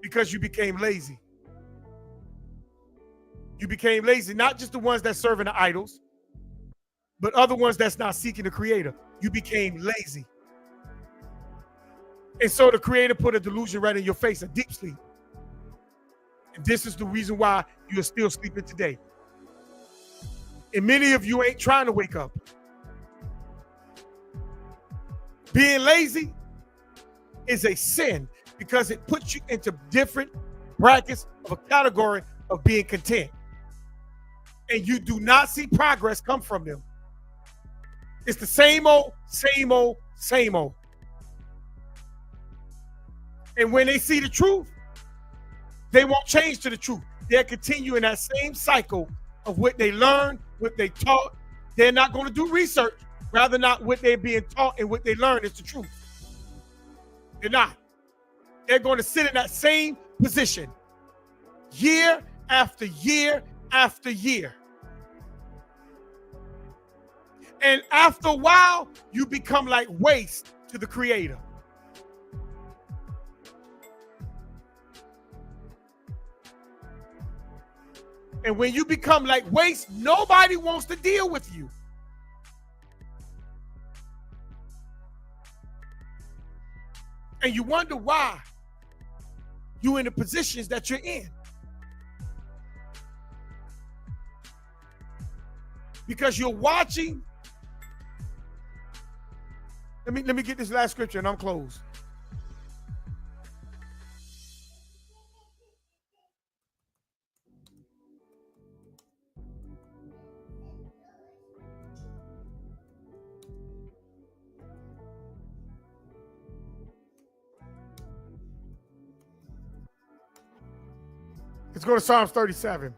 Because you became lazy. You became lazy, not just the ones that serving the idols, but other ones that's not seeking the Creator. You became lazy. And so the Creator put a delusion right in your face, a deep sleep. And this is the reason why you are still sleeping today. And many of you ain't trying to wake up. Being lazy is a sin because it puts you into different brackets of a category of being content. And you do not see progress come from them. It's the same old, same old, same old. And when they see the truth, they won't change to the truth. They'll continue in that same cycle of what they learned, what they taught. They're not going to do research. Rather not what they're being taught and what they learn is the truth. They're not. They're going to sit in that same position year after year after year. And after a while, you become like waste to the Creator. And when you become like waste, nobody wants to deal with you. And you wonder why you're in the positions that you're in. Because you're watching. Let me get this last scripture and I'm closed. Let's go to Psalms 37.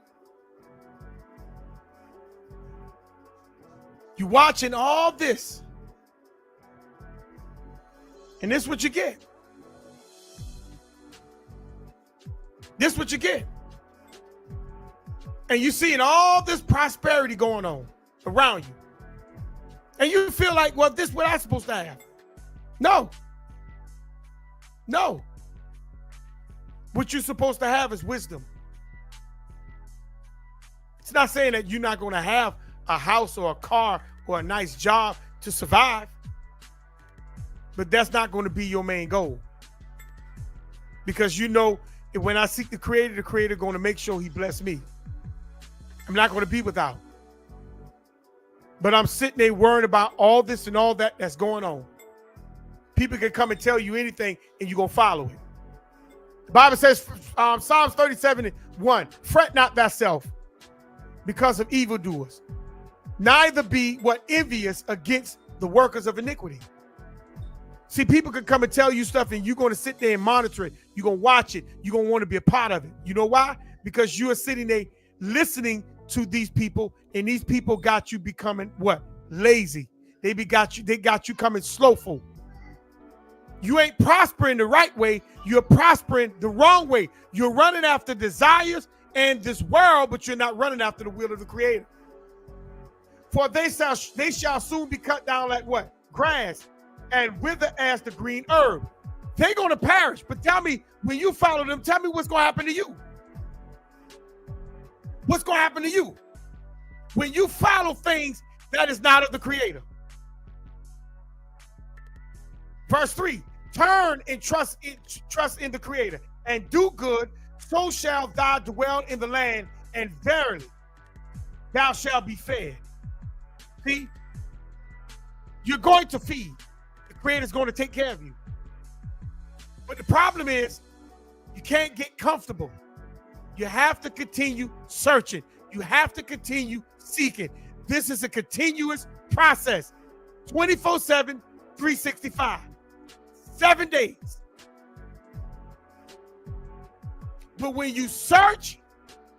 You're watching all this. And this is what you get. This is what you get. And you're seeing all this prosperity going on around you. And you feel like, well, this is what I'm supposed to have. No. No. What you're supposed to have is wisdom. It's not saying that you're not going to have a house or a car or a nice job to survive. But that's not going to be your main goal. Because you know, when I seek the Creator going to make sure he bless me. I'm not going to be without. But I'm sitting there worrying about all this and all that that's going on. People can come and tell you anything and you're going to follow it. The Bible says, Psalms 37:1, fret not thyself because of evildoers, neither be envious against the workers of iniquity. See, people can come and tell you stuff and you're going to sit there and monitor it. You're going to watch it. You're going to want to be a part of it. You know why? Because you are sitting there listening to these people, and these people got you becoming what? Lazy. They got you coming slothful. You ain't prospering the right way. You're prospering the wrong way. You're running after desires and this world, but you're not running after the will of the Creator. For they shall soon be cut down like what? Grass, and wither as the green herb. They're going to perish. But tell me, when you follow them, tell me what's going to happen to you. What's going to happen to you when you follow things that is not of the Creator? Verse 3, turn and trust in the Creator and do good, so shall thou dwell in the land, and verily thou shalt be fed. See, you're going to feed. The Creator's going to take care of you. But the problem is, you can't get comfortable. You have to continue searching. You have to continue seeking. This is a continuous process. 24/7, 365. 7 days. But when you search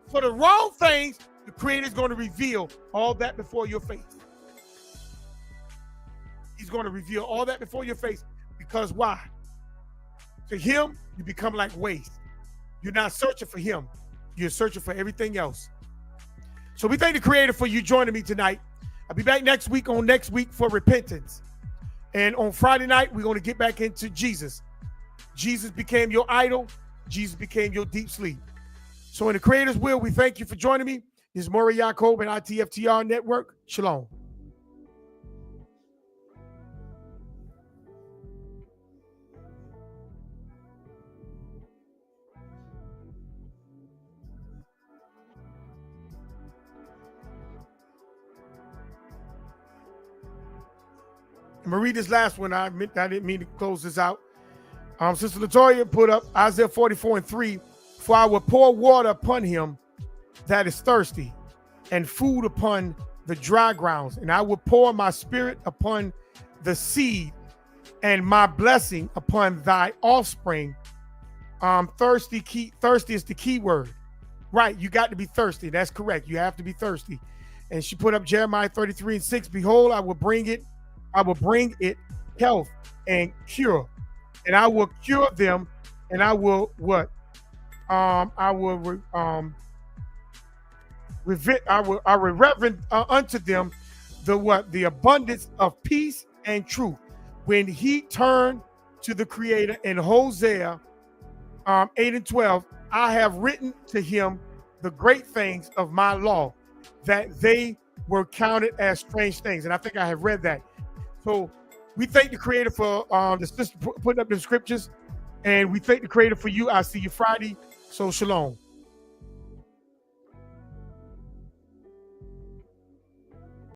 for the wrong things, the Creator is going to reveal all that before your face. He's going to reveal all that before your face. Because why? To him, you become like waste. You're not searching for him. You're searching for everything else. So we thank the Creator for you joining me tonight. I'll be back next week for repentance. And on Friday night, we're going to get back into Jesus. Jesus became your idol. Jesus became your deep sleep. So in the Creator's will, we thank you for joining me. This is Maury Yacob and ITFTR Network. Shalom. I'm going to read this last one. I didn't mean to close this out. Sister Latoya put up Isaiah 44:3. For I will pour water upon him that is thirsty, and food upon the dry grounds. And I will pour my spirit upon the seed, and my blessing upon thy offspring. Thirsty is the key word. Right, you got to be thirsty. That's correct. You have to be thirsty. And she put up Jeremiah 33:6. Behold, I will bring it health and cure, and I will cure them, and I will what? I will reverend unto them the abundance of peace and truth. When he turned to the Creator in Hosea 8:12, I have written to him the great things of my law, that they were counted as strange things. And I think I have read that. So we thank the Creator for the sister putting up the scriptures, and we thank the Creator for you. I'll see you Friday. So shalom.